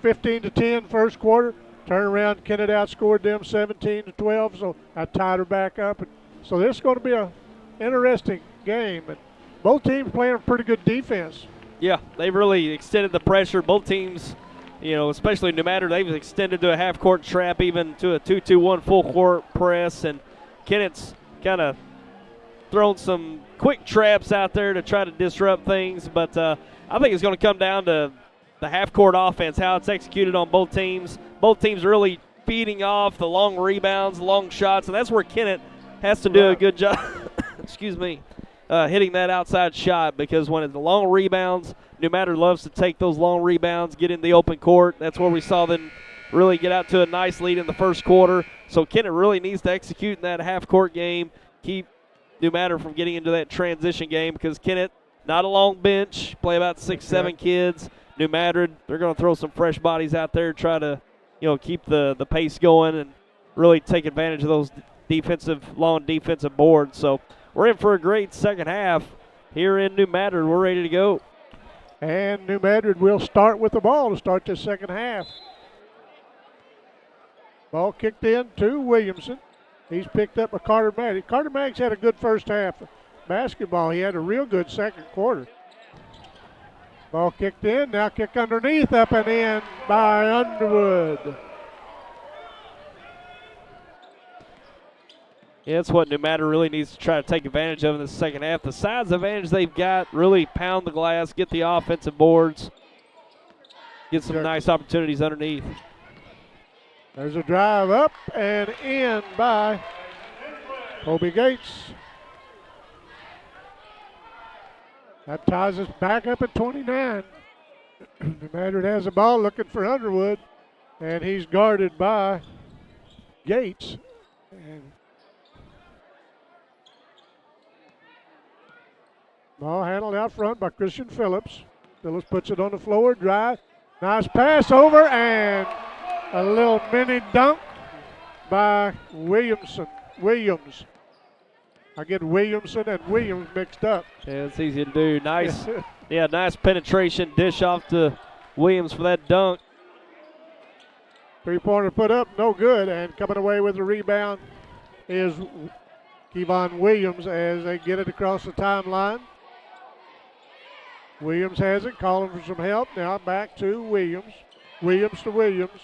15-10 first quarter. Turn around, Kennett outscored them 17-12, so I tied her back up. And so this is going to be an interesting game. And both teams playing pretty good defense. Yeah, they've really extended the pressure. Both teams, especially New Madrid, they've extended to a half-court trap, even to a 2-2-1 full-court press. And Kennett's kind of thrown some quick traps out there to try to disrupt things. But I think it's going to come down to the half-court offense, how it's executed on both teams. Both teams really feeding off the long rebounds, long shots, and that's where Kennett has to do a good job. Excuse me. Hitting that outside shot, because when it's the long rebounds, New Madrid loves to take those long rebounds, get in the open court. That's where we saw them really get out to a nice lead in the first quarter. So Kennett really needs to execute in that half-court game, keep New Madrid from getting into that transition game, because Kennett, not a long bench, play about 6-7 kids, New Madrid, they're going to throw some fresh bodies out there, try to, keep the pace going and really take advantage of those long defensive boards. So we're in for a great second half here in New Madrid. We're ready to go. And New Madrid will start with the ball to start the second half. Ball kicked in to Williamson. He's picked up by Carter Maddox. Carter Maddox had a good first half of basketball. He had a real good second quarter. Ball kicked in, now kick underneath, up and in by Underwood. Yeah, that's what New Madrid really needs to try to take advantage of in the second half. The size advantage they've got, really pound the glass, get the offensive boards, get some nice opportunities underneath. There's a drive up and in by Kobe Gates. That ties us back up at 29. New Madrid has the ball looking for Underwood, and he's guarded by Gates. And ball handled out front by Christian Phillips. Phillips puts it on the floor, drive. Nice pass over, and a little mini dunk by Williams. I get Williamson and Williams mixed up. Yeah, it's easy to do. Nice, nice penetration. Dish off to Williams for that dunk. Three-pointer put up, no good, and coming away with the rebound is Kevon Williams as they get it across the timeline. Williams has it, calling for some help. Now back to Williams. Williams to Williams.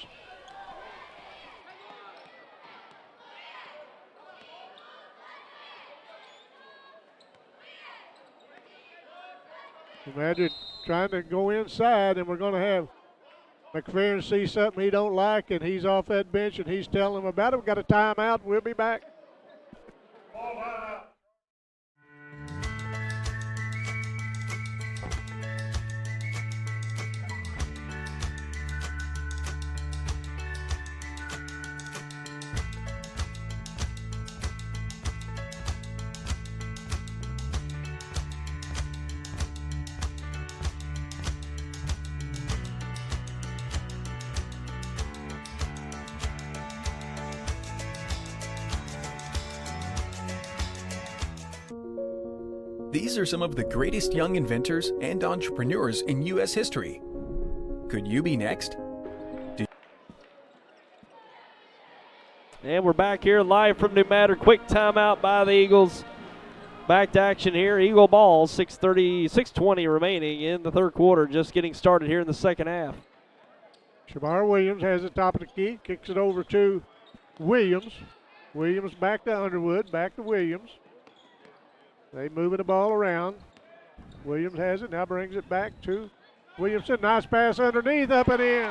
Imagine trying to go inside, and we're going to have McPherson see something he don't like, and he's off that bench, and he's telling him about it. We've got a timeout. We'll be back. These are some of the greatest young inventors and entrepreneurs in U.S. history. Could you be next? And we're back here live from New Madrid. Quick timeout by the Eagles. Back to action here. Eagle ball, 6:20 remaining in the third quarter. Just getting started here in the second half. Shamar Williams has the top of the key, kicks it over to Williams. Williams back to Underwood, back to Williams. They moving the ball around. Williams has it, now brings it back to Williamson. Nice pass underneath, up and in.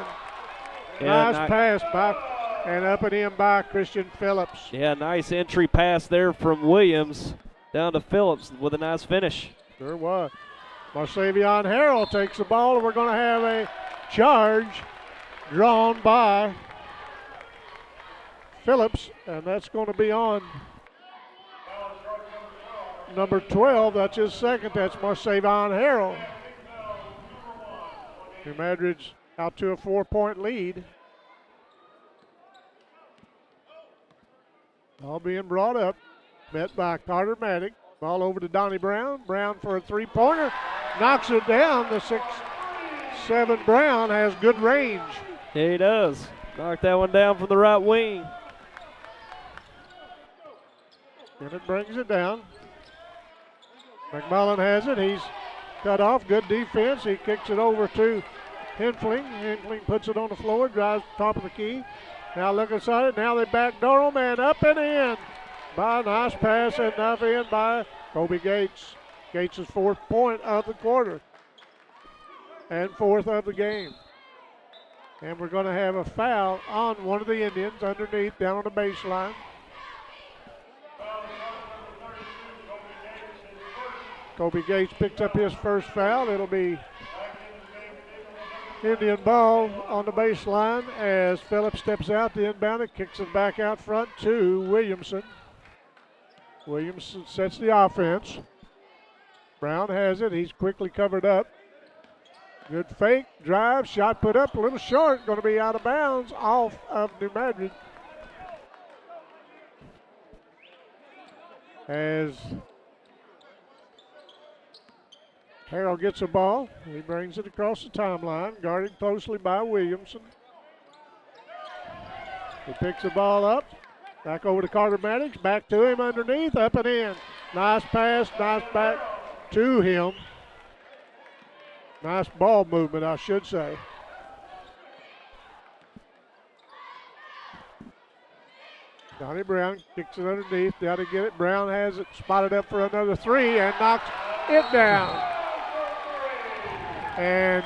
Nice pass by and up and in by Christian Phillips. Yeah, nice entry pass there from Williams down to Phillips with a nice finish. Sure was. Marsavion Harrell takes the ball, and we're going to have a charge drawn by Phillips, and that's going to be on number 12. That's his second. That's Marsavion Harrell. New Madrid's out to a 4-point lead. Ball being brought up, met by Carter Maddox. Ball over to Donnie Brown. Brown for a three-pointer. Knocks it down. The 6'7" Brown has good range. Yeah, he does. Knocked that one down from the right wing. Kennett brings it down. McMullen has it. He's cut off. Good defense. He kicks it over to Henfling. Henfling puts it on the floor, drives top of the key. Now look inside it. Now they backdoor him, and up and in by a nice pass and up in by Kobe Gates. Gates' fourth point of the quarter and fourth of the game. And we're going to have a foul on one of the Indians underneath down on the baseline. Kobe Gates picks up his first foul. It'll be Indian ball on the baseline as Phillips steps out to inbound it, kicks it back out front to Williamson. Williamson sets the offense. Brown has it. He's quickly covered up Good fake, drive, shot put up, a little short, going to be out of bounds off of New Madrid. As Harrell gets the ball, he brings it across the timeline, guarded closely by Williamson. He picks the ball up, back over to Carter Maddox, back to him underneath, up and in. Nice pass, nice back to him. Nice ball movement, I should say. Donnie Brown kicks it underneath, got to get it. Brown has it spotted up for another three and knocks it down. And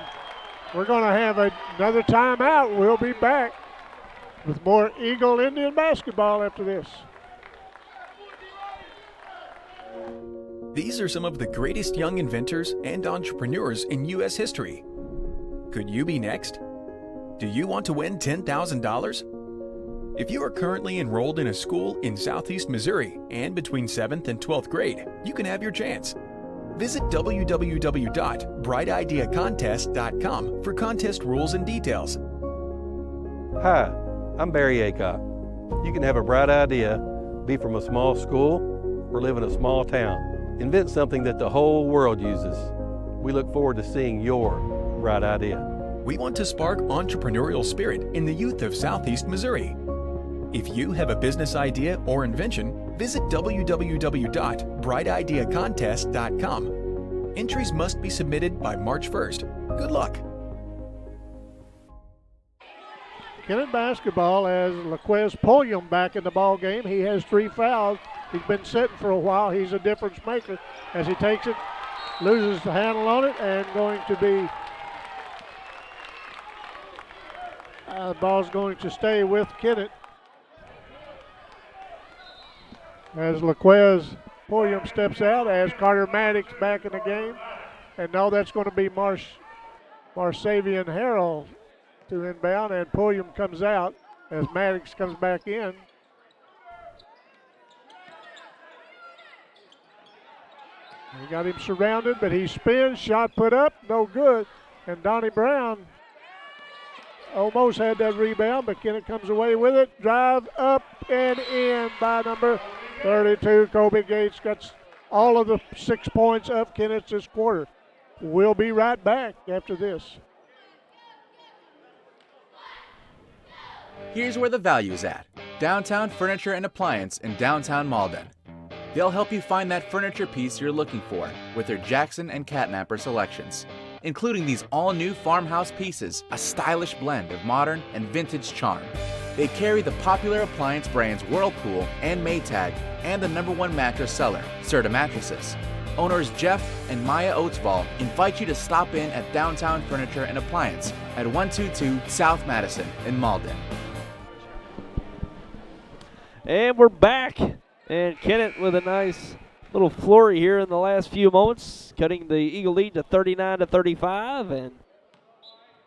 we're going to have another timeout. We'll be back with more Eagle Indian basketball after this. These are some of the greatest young inventors and entrepreneurs in U.S. history. Could you be next? Do you want to win $10,000? If you are currently enrolled in a school in Southeast Missouri and between 7th and 12th grade, you can have your chance. Visit www.brightideacontest.com for contest rules and details. Hi, I'm Barry Aycock. You can have a bright idea, be from a small school, or live in a small town. Invent something that the whole world uses. We look forward to seeing your bright idea. We want to spark entrepreneurial spirit in the youth of Southeast Missouri. If you have a business idea or invention, visit www.brightideacontest.com. Entries must be submitted by March 1st. Good luck. Kennett basketball as LaQuez Pulliam back in the ball game. He has 3 fouls. He's been sitting for a while. He's a difference maker as he takes it, loses the handle on it, and going to be the ball's going to stay with Kennett as LaQuez Pulliam steps out as Carter Maddox back in the game. And now that's going to be Marsavian Harrell to inbound, and Pulliam comes out as Maddox comes back in. He got him surrounded, but he spins, shot put up, no good. And Donnie Brown almost had that rebound, but Kennett comes away with it. Drive up and in by number 32. Kobe Gates got all of the 6 points of Kennett this quarter. We'll be right back after this. Here's where the value is at. Downtown Furniture and Appliance in downtown Malden. They'll help you find that furniture piece you're looking for with their Jackson and Catnapper selections, including these all-new farmhouse pieces, a stylish blend of modern and vintage charm. They carry the popular appliance brands Whirlpool and Maytag and the #1 mattress seller, Serta Mattresses. Owners Jeff and Maya Oatsball invite you to stop in at Downtown Furniture and Appliance at 122 South Madison in Malden. And we're back. And Kennett with a nice little flurry here in the last few moments, cutting the Eagle lead to 39-35. And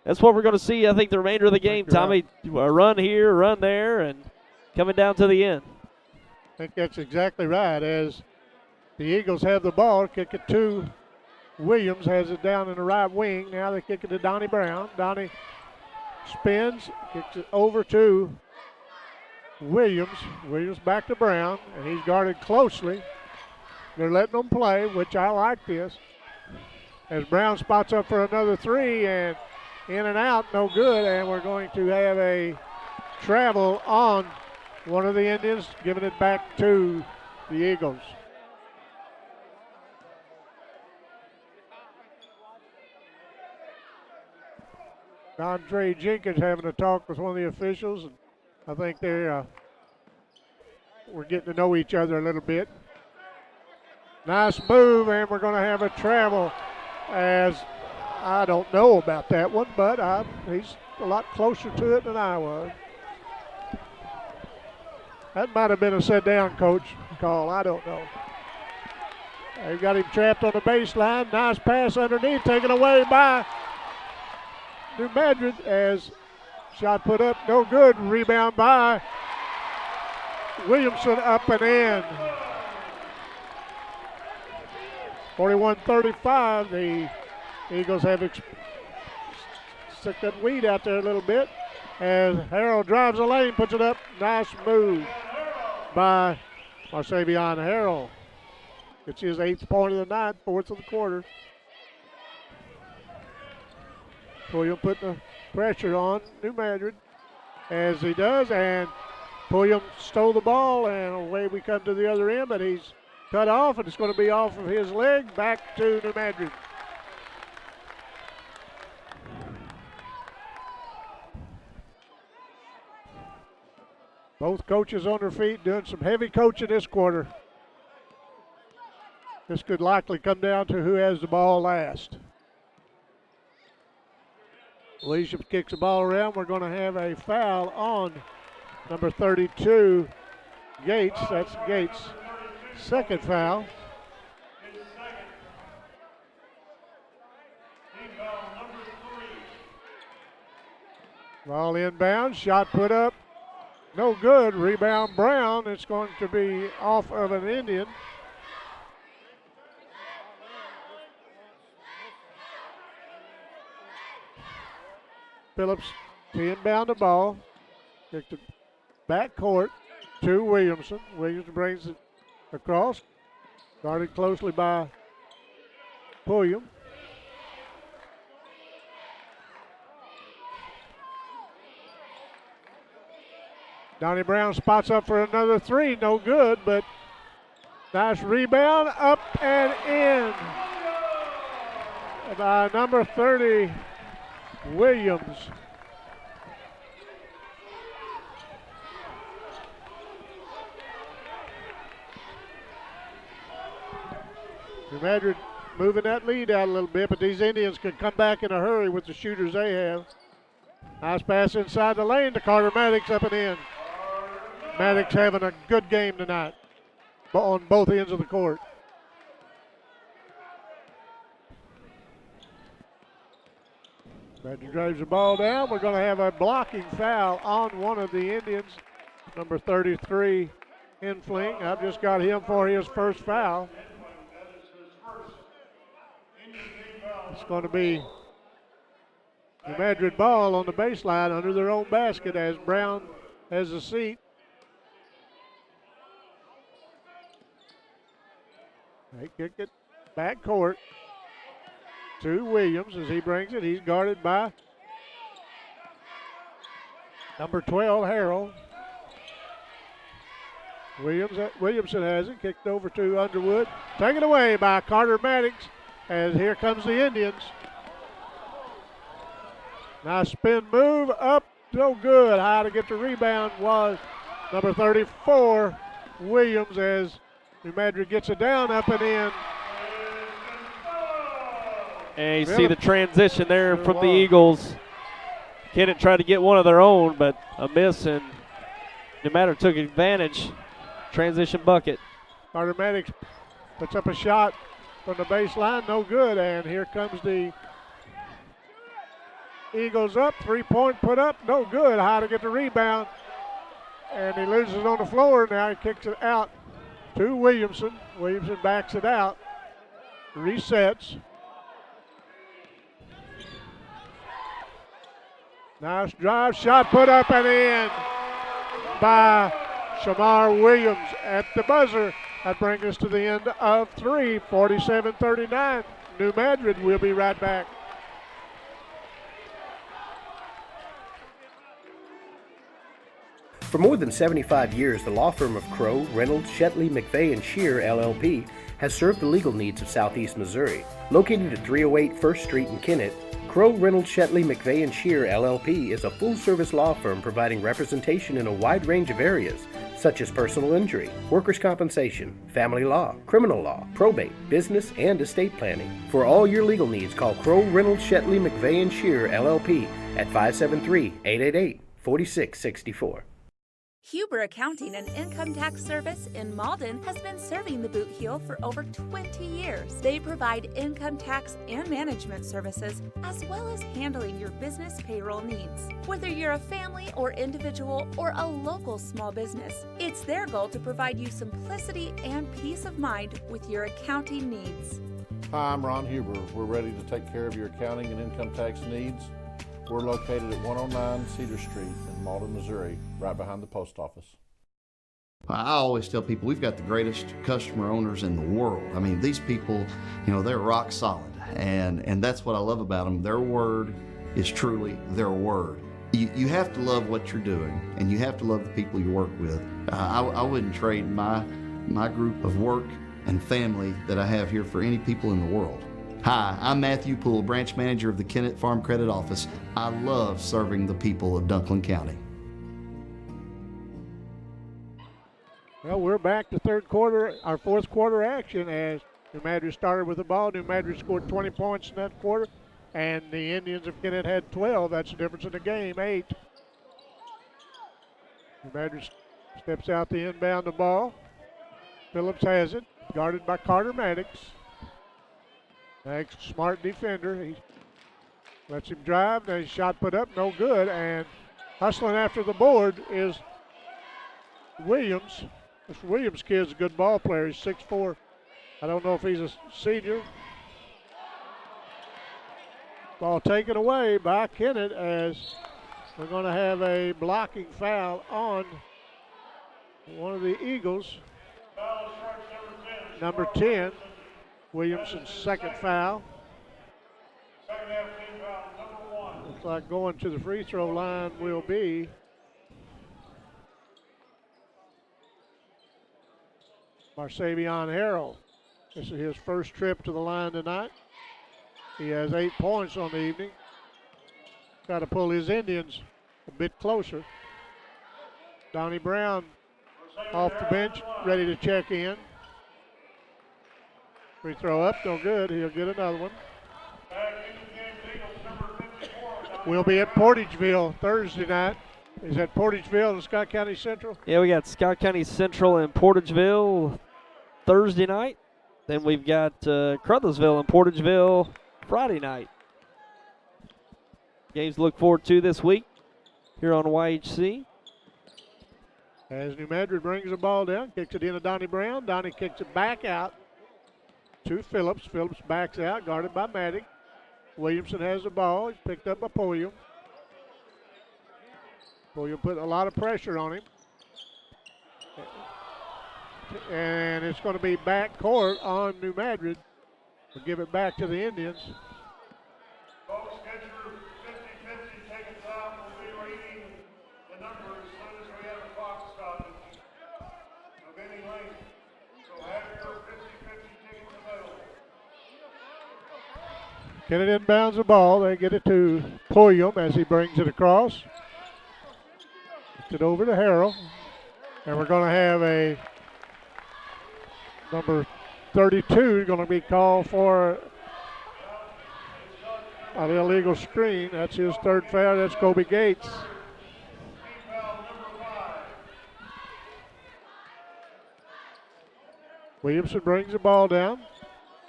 that's what we're going to see, I think, the remainder of the game. Tommy, a run here, a run there, and coming down to the end. I think that's exactly right. As the Eagles have the ball, kick it to Williams, has it down in the right wing. Now they kick it to Donnie Brown. Donnie spins, kicks it over to Williams. Williams back to Brown, and he's guarded closely. They're letting them play, which I like this. As Brown spots up for another three, and in and out, no good, and we're going to have a travel on one of the Indians, giving it back to the Eagles. Andre Jenkins having a talk with one of the officials, and I think we're getting to know each other a little bit. Nice move, and we're going to have a travel, as I don't know about that one, but he's a lot closer to it than I was. That might have been a sit-down coach call. I don't know. They've got him trapped on the baseline. Nice pass underneath, taken away by New Madrid as shot put up, no good. Rebound by Williamson, up and in. 41-35. The Eagles have took that weed out there a little bit. As Harrell drives the lane, puts it up. Nice move by Marsavion Harrell. It's his 8th point of the night, 4th of the quarter. Pulliam putting the pressure on New Madrid as he does, and Pulliam stole the ball, and away we come to the other end, but he's cut off, and it's going to be off of his leg, back to New Madrid. Both coaches on their feet doing some heavy coaching this quarter. This could likely come down to who has the ball last. Williams kicks the ball around. We're going to have a foul on number 32, Gates. That's Gates' second foul. Ball inbound, shot put up. No good. Rebound Brown. It's going to be off of an Indian. Phillips to inbound the ball. Kicked it back court to Williamson. Williamson brings it across. Guarded closely by Pulliam. Donnie Brown spots up for another three. No good, but nice rebound. Up and in by number 30, Williams. New Madrid moving that lead out a little bit, but these Indians can come back in a hurry with the shooters they have. Nice pass inside the lane to Carter Maddox, up and in. Maddox having a good game tonight on both ends of the court. Madrid drives the ball down. We're going to have a blocking foul on one of the Indians, number 33, Infling. I've just got him for his first foul. It's going to be the Madrid ball on the baseline under their own basket as Brown has a seat. They kick it back court to Williams as he brings it. He's guarded by number 12, Harrell. Williamson has it, kicked over to Underwood. Taken away by Carter Maddox as here comes the Indians. Nice spin move, up, no good. High to get the rebound was number 34, Williams, as New Madrid gets it down, up and in. And you see the transition there from the Eagles. Kennett tried to get one of their own, but a miss, and New Madrid took advantage. Transition bucket. Carter Maddox puts up a shot from the baseline, no good, and here comes the Eagles up. 3-point put up, no good. High to get the rebound, and he loses it on the floor. Now he kicks it out to Williamson. Williamson backs it out, resets. Nice drive, shot put up and in by Shamar Williams at the buzzer. That brings us to the end of 3, 47-39. New Madrid will be right back. For more than 75 years, the law firm of Crow, Reynolds, Shetley, McVeigh, and Shear, LLP, has served the legal needs of Southeast Missouri. Located at 308 1st Street in Kennett, Crow, Reynolds, Shetley, McVeigh, and Shear, LLP is a full-service law firm providing representation in a wide range of areas, such as personal injury, workers' compensation, family law, criminal law, probate, business, and estate planning. For all your legal needs, call Crow, Reynolds, Shetley, McVeigh, and Shear, LLP at 573-888-4664. Huber Accounting and Income Tax Service in Malden has been serving the Boot Heel for over 20 years. They provide income tax and management services, as well as handling your business payroll needs. Whether you're a family or individual or a local small business, it's their goal to provide you simplicity and peace of mind with your accounting needs. Hi, I'm Ron Huber. We're ready to take care of your accounting and income tax needs. We're located at 109 Cedar Street in Malden, Missouri, right behind the post office. I always tell people we've got the greatest customer owners in the world. I mean, these people, you know, they're rock solid, and that's what I love about them. Their word is truly their word. You have to love what you're doing, and you have to love the people you work with. I wouldn't trade my group of work and family that I have here for any people in the world. Hi, I'm Matthew Poole, branch manager of the Kennett Farm Credit Office. I love serving the people of Dunklin County. Well, we're back to third quarter, our fourth quarter action as New Madrid started with the ball. New Madrid scored 20 points in that quarter, and the Indians of Kennett had 12. That's the difference in the game, 8. New Madrid steps out the inbound the ball. Phillips has it, guarded by Carter Maddox. Maddox, smart defender. He lets him drive. Now his shot put up, no good. And hustling after the board is Williams. This Williams kid's a good ball player. He's 6'4". I don't know if he's a senior. Ball taken away by Kennett as we're going to have a blocking foul on one of the Eagles. Number 10, Williamson's second foul. Looks like going to the free throw line will be Marsavion Harrell. This is his first trip to the line tonight. He has 8 points on the evening. Got to pull his Indians a bit closer. Donnie Brown off the bench, ready to check in. Free throw up, no good. He'll get another one. We'll be at Portageville Thursday night. Is that Portageville and Scott County Central? Yeah, we got Scott County Central and Portageville Thursday night. Then we've got Crothersville and Portageville Friday night. Games to look forward to this week here on YHC. As New Madrid brings the ball down, kicks it in to Donnie Brown. Donnie kicks it back out to Phillips. Phillips backs out, guarded by Maddox. Williamson has the ball. He's picked up by Pulliam. Pulliam put a lot of pressure on him. And it's going to be back court on New Madrid. We'll give it back to the Indians. Folks, get your 50-50 tickets out. We'll be reading the numbers as soon as we have the clock started of any length. So have your 50-50 tickets available. Kennett inbounds the ball. They get it to Pulliam as he brings it across. Gets it over to Harrell. And we're going to have a number 32 going to be called for an illegal screen. That's his third foul. That's Kobe Gates. Williamson brings the ball down.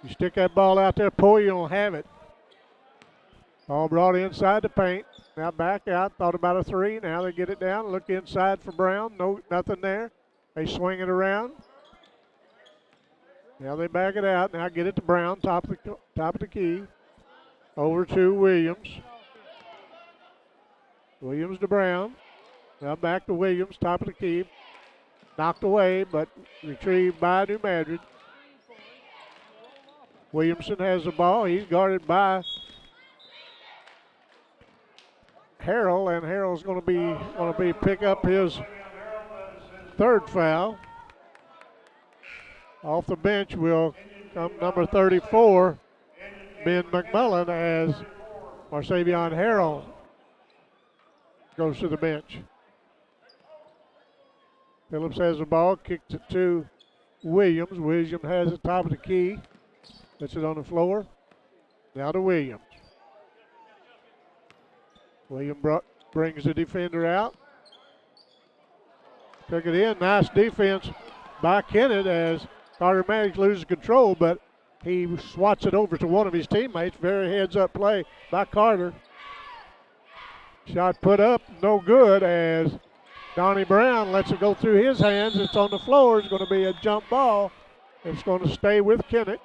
You stick that ball out there, pull, you don't have it. Ball brought inside the paint. Now back out. Thought about a three. Now they get it down. Look inside for Brown. No, nothing there. They swing it around. Now they back it out. Now get it to Brown, top of the key. Over to Williams. Williams to Brown. Now back to Williams, top of the key. Knocked away, but retrieved by New Madrid. Williamson has the ball. He's guarded by Harrell, and Harrell's going to be pick up his third foul. Off the bench will come number 34, Ben McMullen, as Marsavion Harrell goes to the bench. Phillips has the ball, kicks it to Williams. Williams has the top of the key. Puts it on the floor. Now to Williams. Williams brings the defender out. Took it in. Nice defense by Kennett as Carter Maddox loses control, but he swats it over to one of his teammates. Very heads-up play by Carter. Shot put up, no good, as Donnie Brown lets it go through his hands. It's on the floor. It's going to be a jump ball. It's going to stay with Kennett.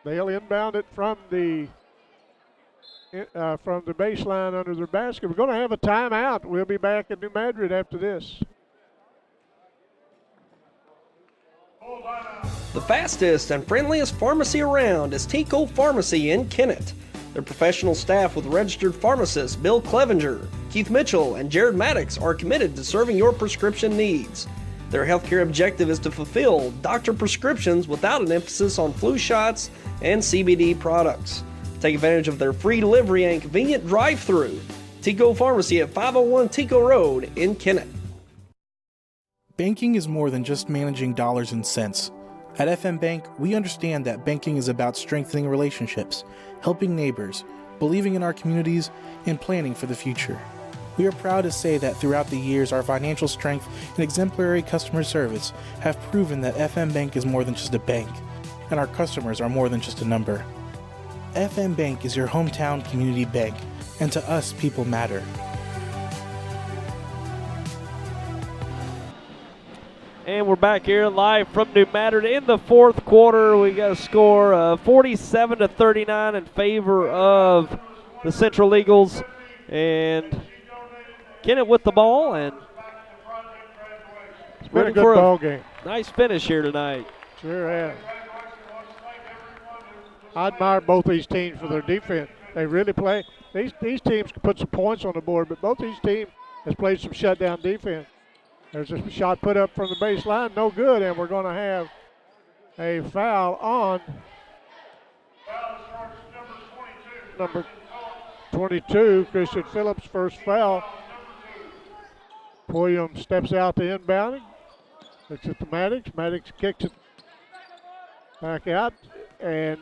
They'll inbound it from the baseline under their basket. We're going to have a timeout. We'll be back in New Madrid after this. The fastest and friendliest pharmacy around is Tico Pharmacy in Kennett. Their professional staff with registered pharmacists Bill Clevenger, Keith Mitchell, and Jared Maddox are committed to serving your prescription needs. Their healthcare objective is to fulfill doctor prescriptions without an emphasis on flu shots and CBD products. Take advantage of their free delivery and convenient drive-through. Tico Pharmacy at 501 Tico Road in Kennett. Banking is more than just managing dollars and cents. At FM Bank, we understand that banking is about strengthening relationships, helping neighbors, believing in our communities, and planning for the future. We are proud to say that throughout the years, our financial strength and exemplary customer service have proven that FM Bank is more than just a bank, and our customers are more than just a number. FM Bank is your hometown community bank, and to us, people matter. And we're back here live from New Madrid in the fourth quarter. We got a score of 47-39 in favor of the Central Eagles. And Kennett with the ball, and it's been a good ball game. Nice finish here tonight. Sure has. I admire both these teams for their defense. They really play. These teams can put some points on the board, but both these teams has played some shutdown defense. There's a shot put up from the baseline, no good, and we're going to have a foul on number 22, Christian Phillips, first foul. William steps out to inbounding, looks at the Maddox. Maddox kicks it back out, and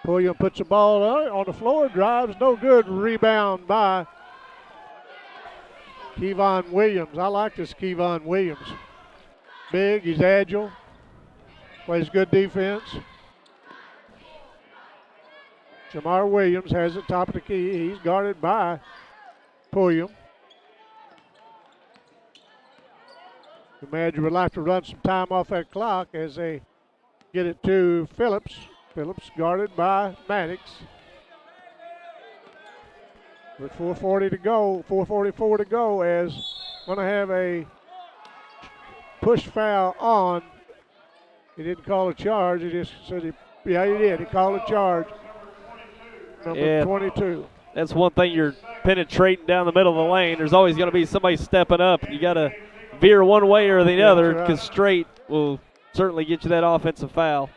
William puts the ball on the floor, drives, no good, rebound by Kevon Williams. I like this Kevon Williams. Big, he's agile, plays good defense. Jamar Williams has it top of the key. He's guarded by Pulliam. The Madrid would like to run some time off that clock as they get it to Phillips. Phillips guarded by Maddox. With 4:40 to go, 4:44 to go, as going to have a push foul on. He didn't call a charge. He just said he did. He called a charge. Number 22. That's one thing. You're penetrating down the middle of the lane. There's always going to be somebody stepping up. You got to veer one way or the other, because straight will certainly get you that offensive foul.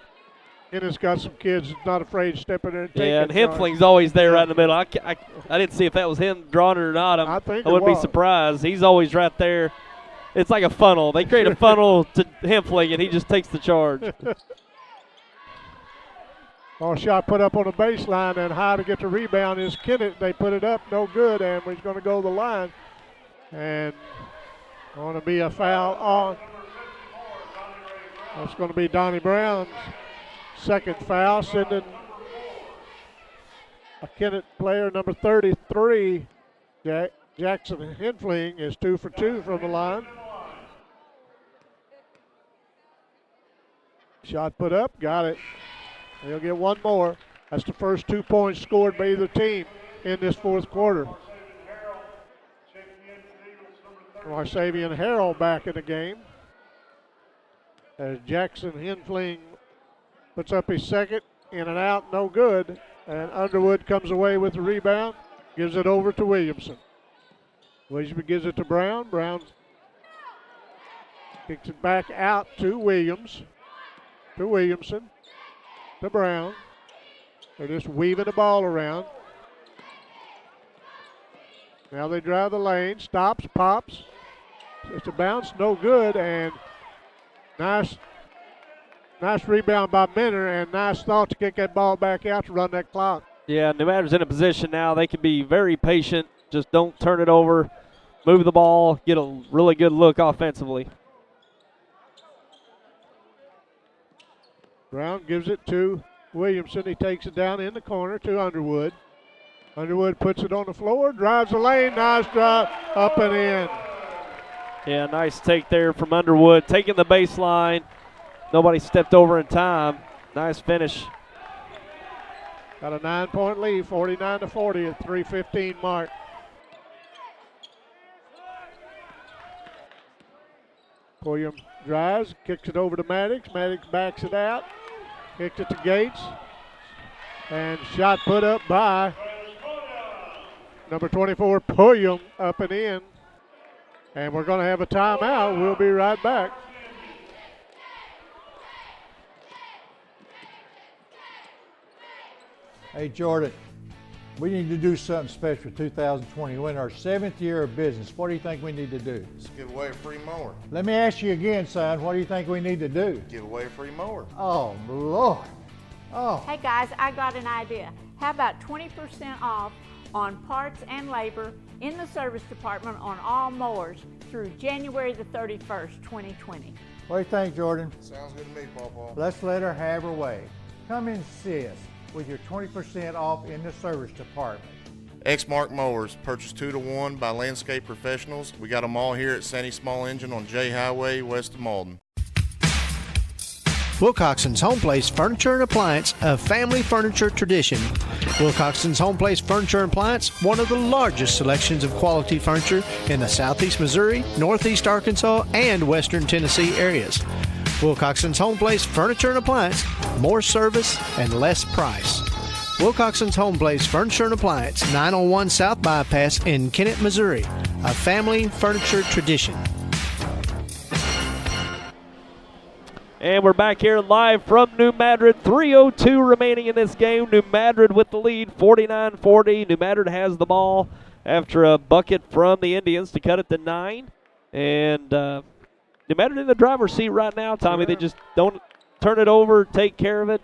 Kennett's got some kids not afraid to step in there and take it. Yeah, and Henfling's always there right in the middle. I didn't see if that was him drawing it or not. I wouldn't be surprised. He's always right there. It's like a funnel. They create a funnel to Henfling, and he just takes the charge. Ball shot put up on the baseline, and high to get the rebound is Kennett. They put it up, no good, and he's going to go to the line. And going to be a foul on. That's going to be Donnie Brown's second foul, sending a Kennett player, number 33, Jackson Henfling, is 2 for 2 from the line. Shot put up, got it. They'll get one more. That's the first 2 points scored by either team in this fourth quarter. Marsavian Harrell back in the game. As Jackson Henfling puts up his second, in and out, no good. And Underwood comes away with the rebound, gives it over to Williamson. Williamson gives it to Brown. Brown kicks it back out to Williams, to Williamson, to Brown. They're just weaving the ball around. Now they drive the lane, stops, pops. It's a bounce, no good, and nice rebound by Minner, and nice thought to kick that ball back out to run that clock. Yeah, New Madrid's in a position now. They can be very patient. Just don't turn it over. Move the ball. Get a really good look offensively. Brown gives it to Williamson. He takes it down in the corner to Underwood. Underwood puts it on the floor, drives the lane. Nice drive, up and in. Yeah, nice take there from Underwood. Taking the baseline. Nobody stepped over in time. Nice finish Got a 9-point lead, 49-40 at 3:15 mark. Pulliam drives, kicks it over to Maddox. Maddox backs it out, kicks it to Gates, and shot put up by number 24, Pulliam, up and in. And we're going to have a timeout. We'll be right back. Hey, Jordan, we need to do something special for 2020. We're in our 7th year of business. What do you think we need to do? Let's give away a free mower. Let me ask you again, son. What do you think we need to do? Give away a free mower. Oh, Lord. Oh. Hey, guys, I got an idea. How about 20% off on parts and labor in the service department on all mowers through January the 31st, 2020? What do you think, Jordan? Sounds good to me, Pawpaw. Let's let her have her way. Come and see us with your 20% off in the service department. X-Mark mowers, purchased 2 to 1 by Landscape Professionals. We got them all here at Sandy Small Engine on J Highway, west of Malden. Wilcoxon's Home Place Furniture and Appliance, a family furniture tradition. Wilcoxon's Home Place Furniture and Appliance, one of the largest selections of quality furniture in the southeast Missouri, northeast Arkansas, and western Tennessee areas. Wilcoxon's Home Place Furniture and Appliance, more service and less price. Wilcoxon's Home Place Furniture and Appliance, 901 South Bypass in Kennett, Missouri, a family furniture tradition. And we're back here live from New Madrid. 3:02 remaining in this game. New Madrid with the lead, 49-40. New Madrid has the ball after a bucket from the Indians to cut it to 9. And New Madrid in the driver's seat right now, Tommy. They just don't turn it over, take care of it,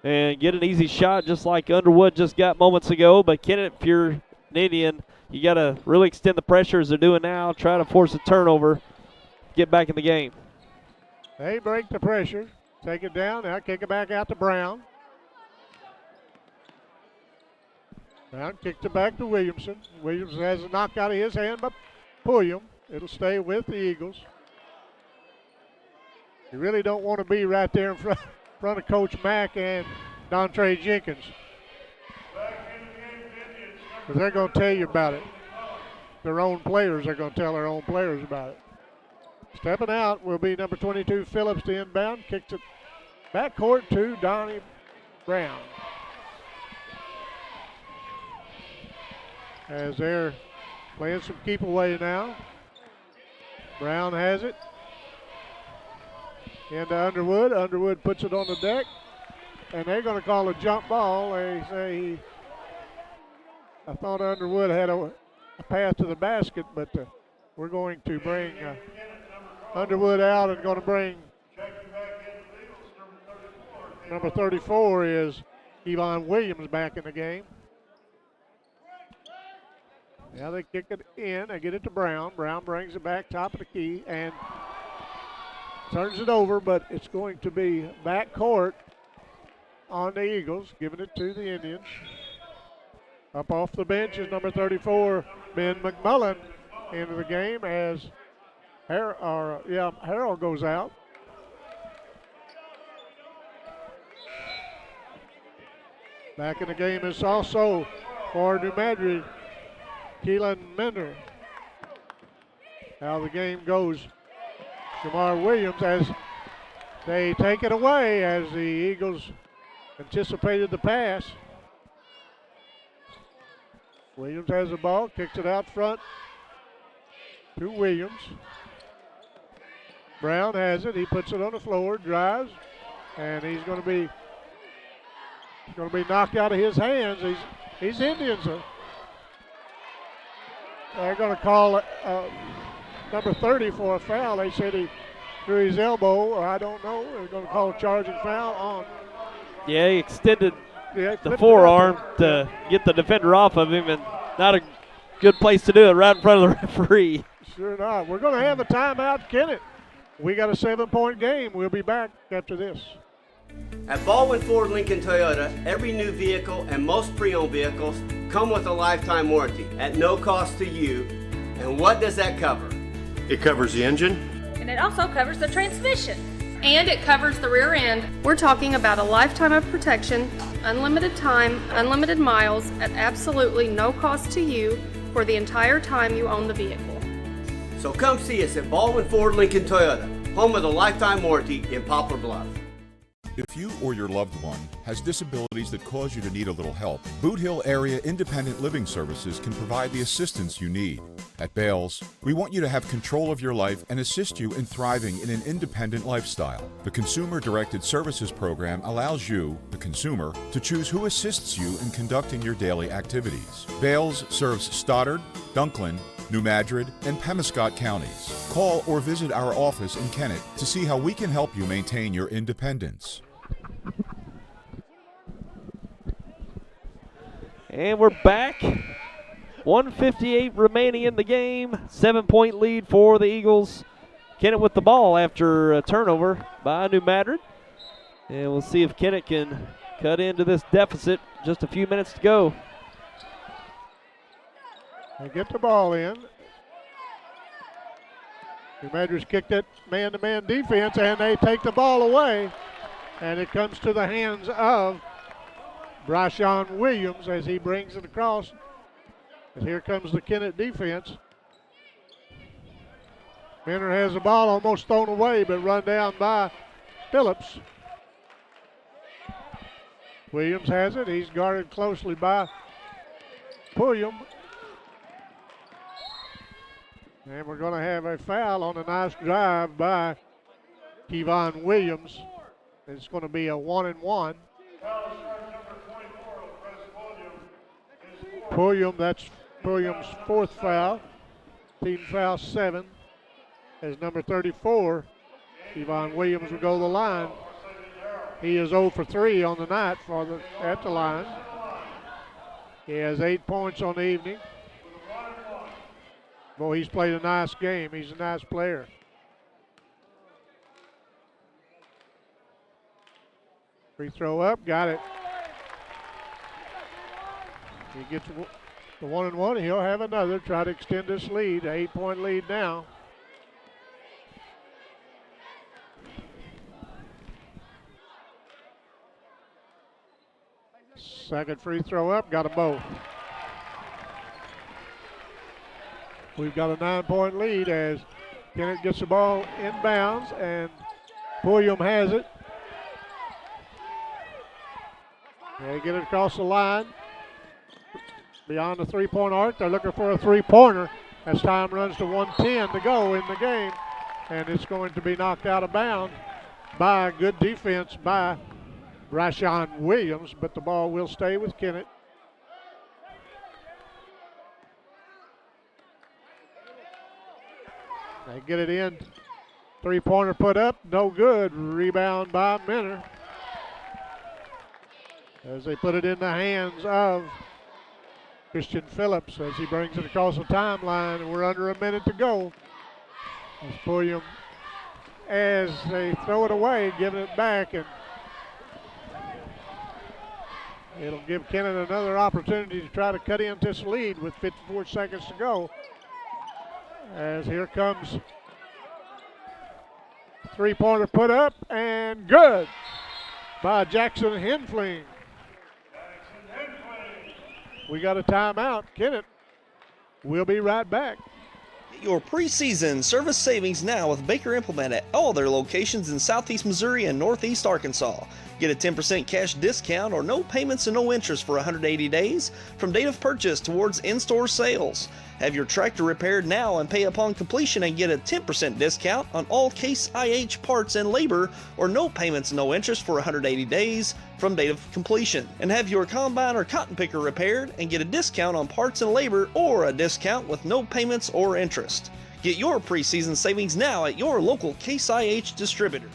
and get an easy shot just like Underwood just got moments ago. But Kennett, if you're an Indian, you got to really extend the pressure as they're doing now, try to force a turnover, get back in the game. They break the pressure, take it down, now kick it back out to Brown. Brown kicks it back to Williamson. Williamson has a knock out of his hand, but Pulliam. It'll stay with the Eagles. You really don't want to be right there in front of Coach Mack and Dontre Jenkins, because they're going to tell you about it. Their own players are going to tell their own players about it. Stepping out will be number 22, Phillips, to inbound. Kicks it backcourt to Donnie Brown. As they're playing some keep away now. Brown has it. Into Underwood. Underwood puts it on the deck. And they're going to call a jump ball. They say I thought Underwood had a pass to the basket, but we're going to bring Underwood out and going to bring number 34 is Yvonne Williams back in the game. Now they kick it in. They get it to Brown. Brown brings it back top of the key and turns it over, but it's going to be back court on the Eagles, giving it to the Indians. Up off the bench is number 34, Ben McMullen, into the game as Harrell goes out. Back in the game is also for New Madrid, Keelan Mender. How the game goes. Jamar Williams as they take it away as the Eagles anticipated the pass. Williams has the ball, kicks it out front to Williams. Brown has it. He puts it on the floor, drives, and he's going to be knocked out of his hands. These Indians they're going to call number 30 for a foul. They said he threw his elbow, or I don't know. They're going to call a charging foul on. Yeah, he extended the forearm to get the defender off of him, and not a good place to do it, right in front of the referee. Sure not. We're going to have a timeout, Kennett. We got a 7-point game. We'll be back after this. At Baldwin Ford Lincoln Toyota, every new vehicle and most pre-owned vehicles come with a lifetime warranty at no cost to you. And what does that cover? It covers the engine. And it also covers the transmission. and it covers the rear end. We're talking about a lifetime of protection, unlimited time, unlimited miles at absolutely no cost to you for the entire time you own the vehicle. So come see us at Baldwin Ford Lincoln Toyota, home of the lifetime warranty in Poplar Bluff. If you or your loved one has disabilities that cause you to need a little help, Boot Hill Area Independent Living Services can provide the assistance you need. At Bales, we want you to have control of your life and assist you in thriving in an independent lifestyle. The Consumer Directed Services Program allows you, the consumer, to choose who assists you in conducting your daily activities. Bales serves Stoddard, Dunklin, New Madrid, and Pemiscot counties. Call or visit our office in Kennett to see how we can help you maintain your independence. And we're back. 1:58 remaining in the game. 7-point lead for the Eagles. Kennett with the ball after a turnover by New Madrid. And we'll see if Kennett can cut into this deficit. Just a few minutes to go. They get the ball in. New Madrid's kicked it man-to-man defense, and they take the ball away. And it comes to the hands of Bryshawn Williams as he brings it across. And here comes the Kennett defense. Menor has the ball almost thrown away, but run down by Phillips. Williams has it. He's guarded closely by Pulliam. And we're going to have a foul on a nice drive by Kevon Williams. It's going to be a 1-and-1. Pulliam, that's Pulliam's fourth foul. Team foul 7 as number 34. Kevon Williams will go to the line. He is 0 for 3 on the night at the line. He has 8 points on the evening. Boy, he's played a nice game. He's a nice player. Free throw up, got it. He gets the 1-and-1. He'll have another, try to extend this lead, 8-point lead now. Second free throw up, got them both. We've got a 9-point lead as Kennett gets the ball inbounds and Pulliam has it. They get it across the line. Beyond the three-point arc, they're looking for a three-pointer as time runs to 1:10 to go in the game. And it's going to be knocked out of bounds by good defense by Bryshawn Williams, but the ball will stay with Kennett. They get it in. Three-pointer put up, no good. Rebound by Menor. As they put it in the hands of Christian Phillips as he brings it across the timeline. We're under a minute to go. As Pulliam, as they throw it away, giving it back, and it'll give Kennett another opportunity to try to cut into this lead with 54 seconds to go. As here comes three-pointer put up and good by Jackson Henfling. We got a timeout. Kennett, we'll be right back. Get your preseason service savings now with Baker Implement at all their locations in Southeast Missouri and Northeast Arkansas. Get a 10% cash discount or no payments and no interest for 180 days from date of purchase towards in-store sales. Have your tractor repaired now and pay upon completion and get a 10% discount on all Case IH parts and labor or no payments and no interest for 180 days from date of completion. And have your combine or cotton picker repaired and get a discount on parts and labor or a discount with no payments or interest. Get your preseason savings now at your local Case IH distributor.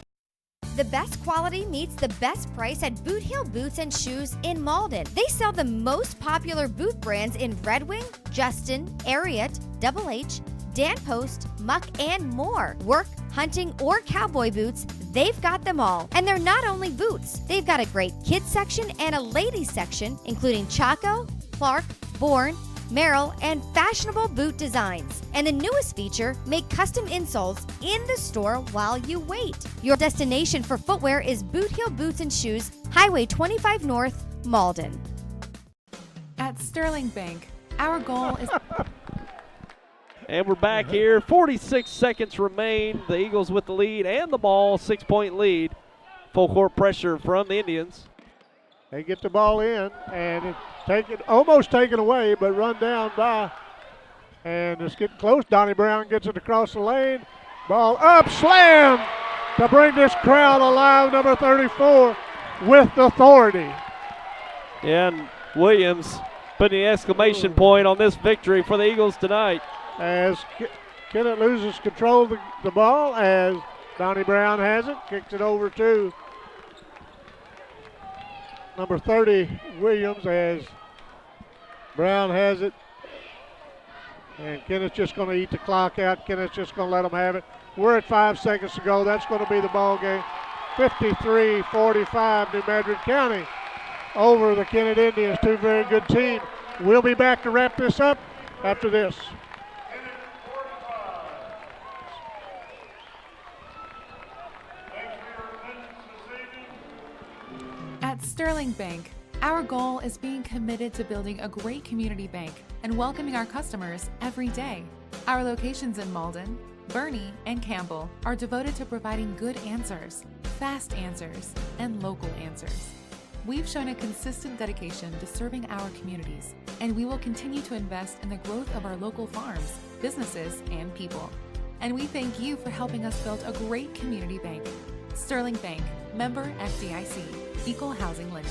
The best quality meets the best price at Boot Hill Boots and Shoes in Malden. They sell the most popular boot brands in Red Wing, Justin, Ariat, Double H, Dan Post, Muck, and more. Work, hunting, or cowboy boots, they've got them all. And they're not only boots. They've got a great kids section and a ladies section, including Chaco, Clark, Bourne, Merrill, and fashionable boot designs. And the newest feature, make custom insoles in the store while you wait. Your destination for footwear is Boot Heel Boots and Shoes, Highway 25 North, Malden. At Sterling Bank, our goal is... And we're back here. 46 seconds remain. The Eagles with the lead and the ball, 6-point lead. Full court pressure from the Indians. They get the ball in, and it's almost taken away, but run down by. And it's getting close. Donnie Brown gets it across the lane. Ball up, slam to bring this crowd alive. Number 34 with authority. And Williams putting an exclamation point on this victory for the Eagles tonight. As Kennett loses control of the ball, as Donnie Brown has it, kicks it over to number 30, Williams, as Brown has it. And Kennett's just going to eat the clock out. Kennett's just going to let them have it. We're at 5 seconds to go. That's going to be the ball game. 53-45, New Madrid County over the Kennett Indians. Two very good teams. We'll be back to wrap this up after this. At Sterling Bank, our goal is being committed to building a great community bank and welcoming our customers every day. Our locations in Malden, Bernie, and Campbell are devoted to providing good answers, fast answers, and local answers. We've shown a consistent dedication to serving our communities, and we will continue to invest in the growth of our local farms, businesses, and people. And we thank you for helping us build a great community bank. Sterling Bank, member FDIC, equal housing lender.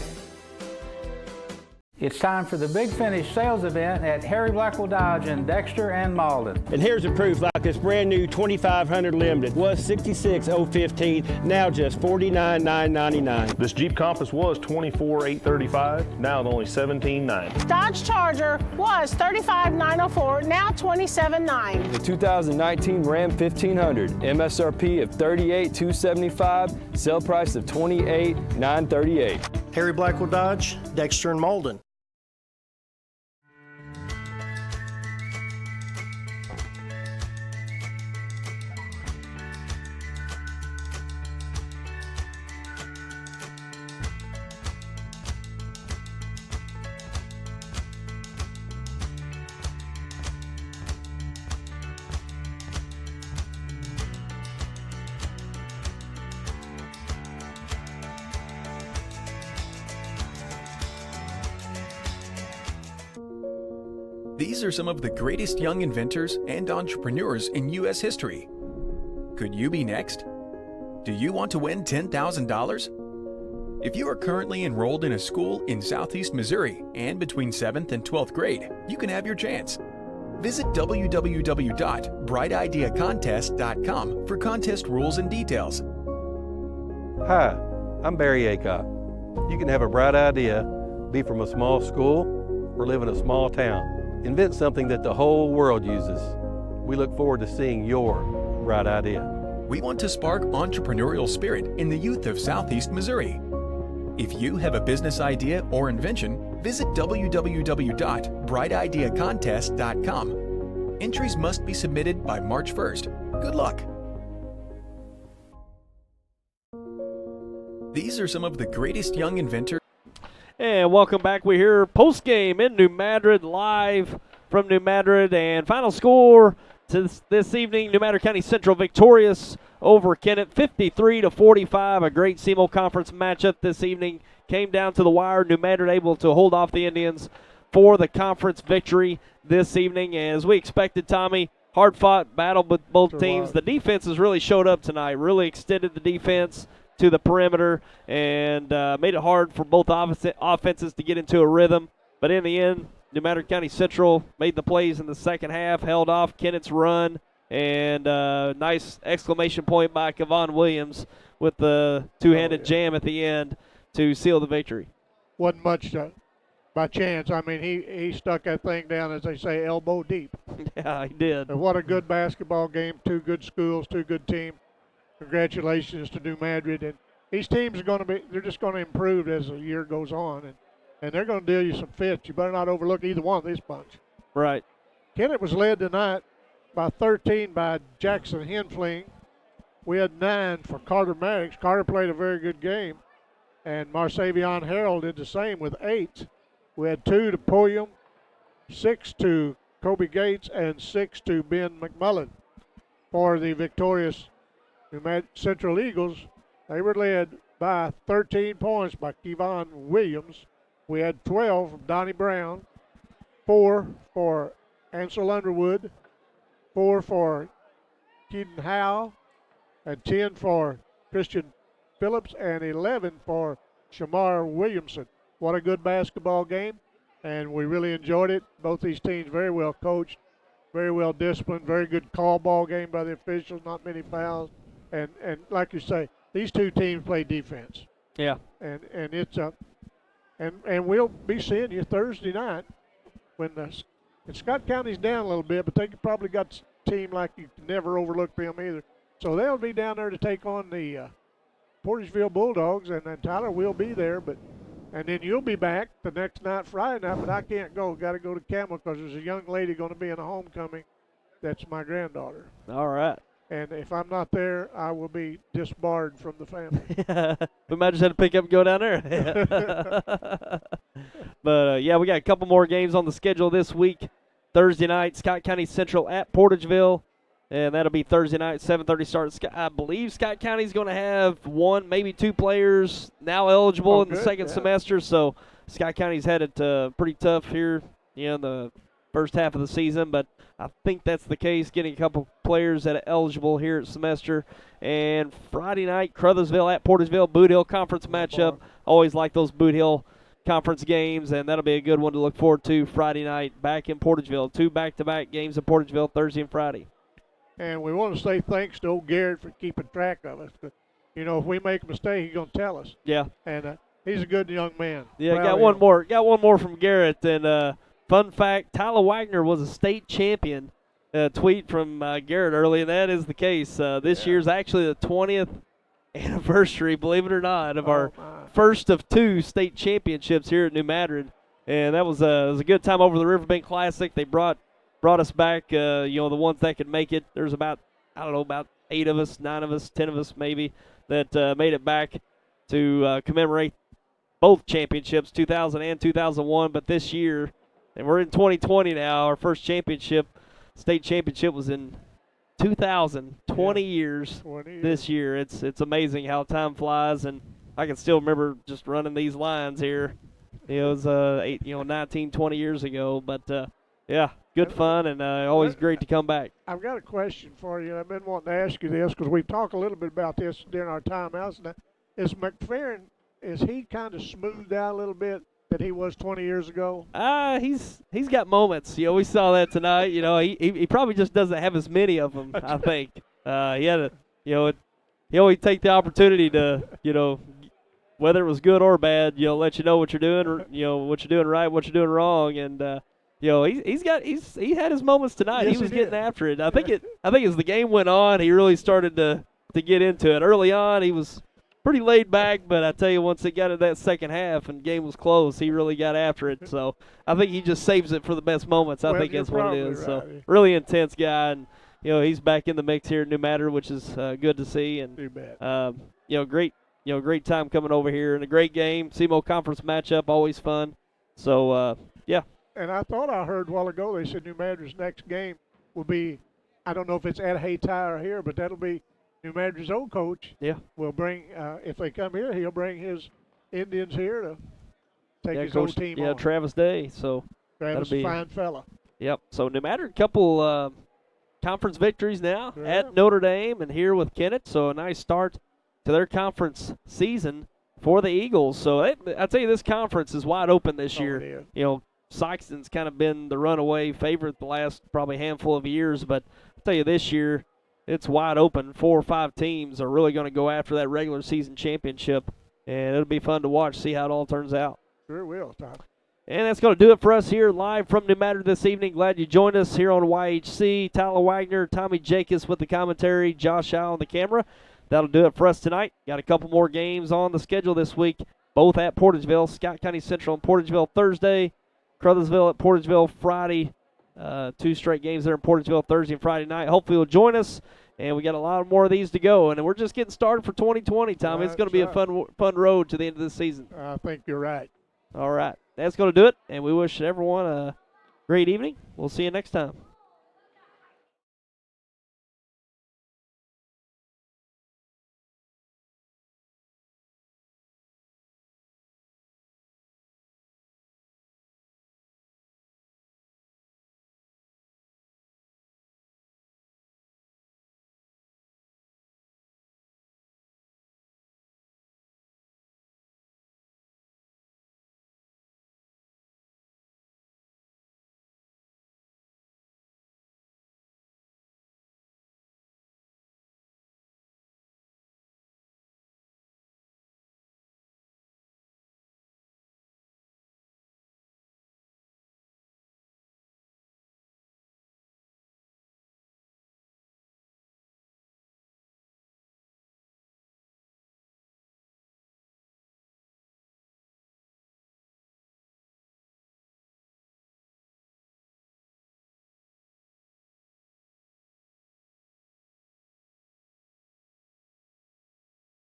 It's time for the Big Finish sales event at Harry Blackwell Dodge in Dexter and Malden. And here's the proof, like this brand new 2500 Limited was $66,015, now just $49,999. This Jeep Compass was $24,835, now at only $17,900. Dodge Charger was $35,904, now $27,900. The 2019 Ram 1500, MSRP of $38,275, sale price of $28,938. Harry Blackwell Dodge, Dexter and Malden. These are some of the greatest young inventors and entrepreneurs in U.S. history. Could you be next? Do you want to win $10,000? If you are currently enrolled in a school in Southeast Missouri and between 7th and 12th grade, you can have your chance. Visit www.brightideacontest.com for contest rules and details. Hi, I'm Barry Aycock. You can have a bright idea, be from a small school, or live in a small town. Invent something that the whole world uses. We look forward to seeing your bright idea. We want to spark entrepreneurial spirit in the youth of Southeast Missouri. If you have a business idea or invention, visit www.brightideacontest.com. Entries must be submitted by March 1st. Good luck! These are some of the greatest young inventors. And welcome back. We're here post-game in New Madrid, live from New Madrid. And final score to this evening, New Madrid County Central victorious over Kennett, 53-45. A great SEMO Conference matchup this evening. Came down to the wire. New Madrid able to hold off the Indians for the conference victory this evening. And as we expected, Tommy, hard-fought battle with both teams. The defense has really showed up tonight, really extended the defense to the perimeter and made it hard for both offenses to get into a rhythm. But in the end, New Madrid County Central made the plays in the second half, held off Kennett's run, and nice exclamation point by Kevon Williams with the two-handed jam at the end to seal the victory. Wasn't much by chance. I mean, he stuck that thing down, as they say, elbow deep. Yeah, he did. And what a good basketball game. Two good schools, two good teams. Congratulations to New Madrid. And these teams are they're just going to improve as the year goes on. And they're going to deal you some fits. You better not overlook either one of this bunch. Right. Kennett was led tonight by 13 by Jackson Henfling. We had 9 for Carter Maddox. Carter played a very good game. And Marsavion Harold did the same with 8. We had 2 to Pulliam, 6 to Kobe Gates, and 6 to Ben McMullen. For the victorious New Madrid Central Eagles, they were led by 13 points by Kevon Williams. We had 12 from Donnie Brown, 4 for Ansel Underwood, 4 for Keaton Howe, and 10 for Christian Phillips, and 11 for Shamar Williamson. What a good basketball game, and we really enjoyed it. Both these teams very well coached, very well disciplined, very good call ball game by the officials, not many fouls. And like you say, these two teams play defense. Yeah. And it's and we'll be seeing you Thursday night when and Scott County's down a little bit, but they probably got a team like you can never overlook them either. So they'll be down there to take on the Portageville Bulldogs, and then Tyler will be there, and then you'll be back the next night, Friday night, but I can't go. Got to go to Camel because there's a young lady going to be in a homecoming. That's my granddaughter. All right. And if I'm not there, I will be disbarred from the family. We might just have to pick up and go down there. But, yeah, we got a couple more games on the schedule this week. Thursday night, Scott County Central at Portageville. And that'll be Thursday night, 7:30 start. I believe Scott County's going to have 1, maybe 2 players now eligible in the second semester. So Scott County's had it pretty tough here, in the first half of the season. But I think that's the case, getting a couple players that are eligible here at semester. And Friday night, Crothersville at Portageville, Boot Hill Conference matchup. Always like those Boot Hill Conference games, and that'll be a good one to look forward to Friday night back in Portageville. 2 back-to-back games in Portageville, Thursday and Friday. And we want to say thanks to old Garrett for keeping track of us. But, if we make a mistake, he's going to tell us. Yeah. And he's a good young man. Yeah, got one more from Garrett. And fun fact, Tyler Wagner was a state champion. Tweet from Garrett early, and that is the case. This year's actually the 20th anniversary, believe it or not, of our first of 2 state championships here at New Madrid. And that was a good time over the Riverbank Classic. They brought us back, the ones that could make it. There's about 8 of us, 9 of us, 10 of us maybe, that made it back to commemorate both championships, 2000 and 2001. But this year, and we're in 2020 now, our first state championship was in 2000, 20 years this year. It's amazing how time flies, and I can still remember just running these lines here. It was 19, 20 years ago, but yeah, good fun, and always great to come back. I've got a question for you. I've been wanting to ask you this because we've talked a little bit about this during our timeouts. Is McFerrin, is he kind of smoothed out a little bit that he was 20 years ago? He's got moments. We saw that tonight. He probably just doesn't have as many of them. I think he had he always take the opportunity to whether it was good or bad, let you know what you're doing, what you're doing right, what you're doing wrong, and he had his moments tonight. Yes, he was getting after it. I think as the game went on, he really started to get into it. Early on, he was pretty laid back, but I tell you, once it got to that second half and game was close, he really got after it. So I think he just saves it for the best moments. I think that's what it is. Right. So really intense guy, and he's back in the mix here at New Madrid, which is good to see. And great time coming over here and a great game. SEMO Conference matchup, always fun. So yeah. And I thought I heard a while ago they said New Madrid's next game will be, I don't know if it's at Hayti or here, but that'll be New Madrid's old coach. Yeah. Will bring, if they come here, he'll bring his Indians here to take his Coach, old team on. Yeah, Travis Day. So Travis, that'll be a fine fella. Yep. So New Madrid, a couple conference victories now at Notre Dame and here with Kennett. So a nice start to their conference season for the Eagles. So I tell you, this conference is wide open this year. Sykeston's kind of been the runaway favorite the last probably handful of years, but I'll tell you, this year it's wide open. 4 or 5 teams are really going to go after that regular season championship, and it'll be fun to watch, see how it all turns out. Sure will, Tom. And that's going to do it for us here live from New Madrid this evening. Glad you joined us here on YHC. Tyler Wagner, Tommy Jacobs with the commentary, Josh Howe on the camera. That'll do it for us tonight. Got a couple more games on the schedule this week, both at Portageville. Scott County Central and Portageville Thursday. Crothersville at Portageville Friday, 2 straight games there in Portersville Thursday and Friday night. Hopefully you'll join us, and we got a lot more of these to go. And we're just getting started for 2020, Tom. It's going to be a fun road to the end of the season. I think you're right. All right. That's going to do it, and we wish everyone a great evening. We'll see you next time.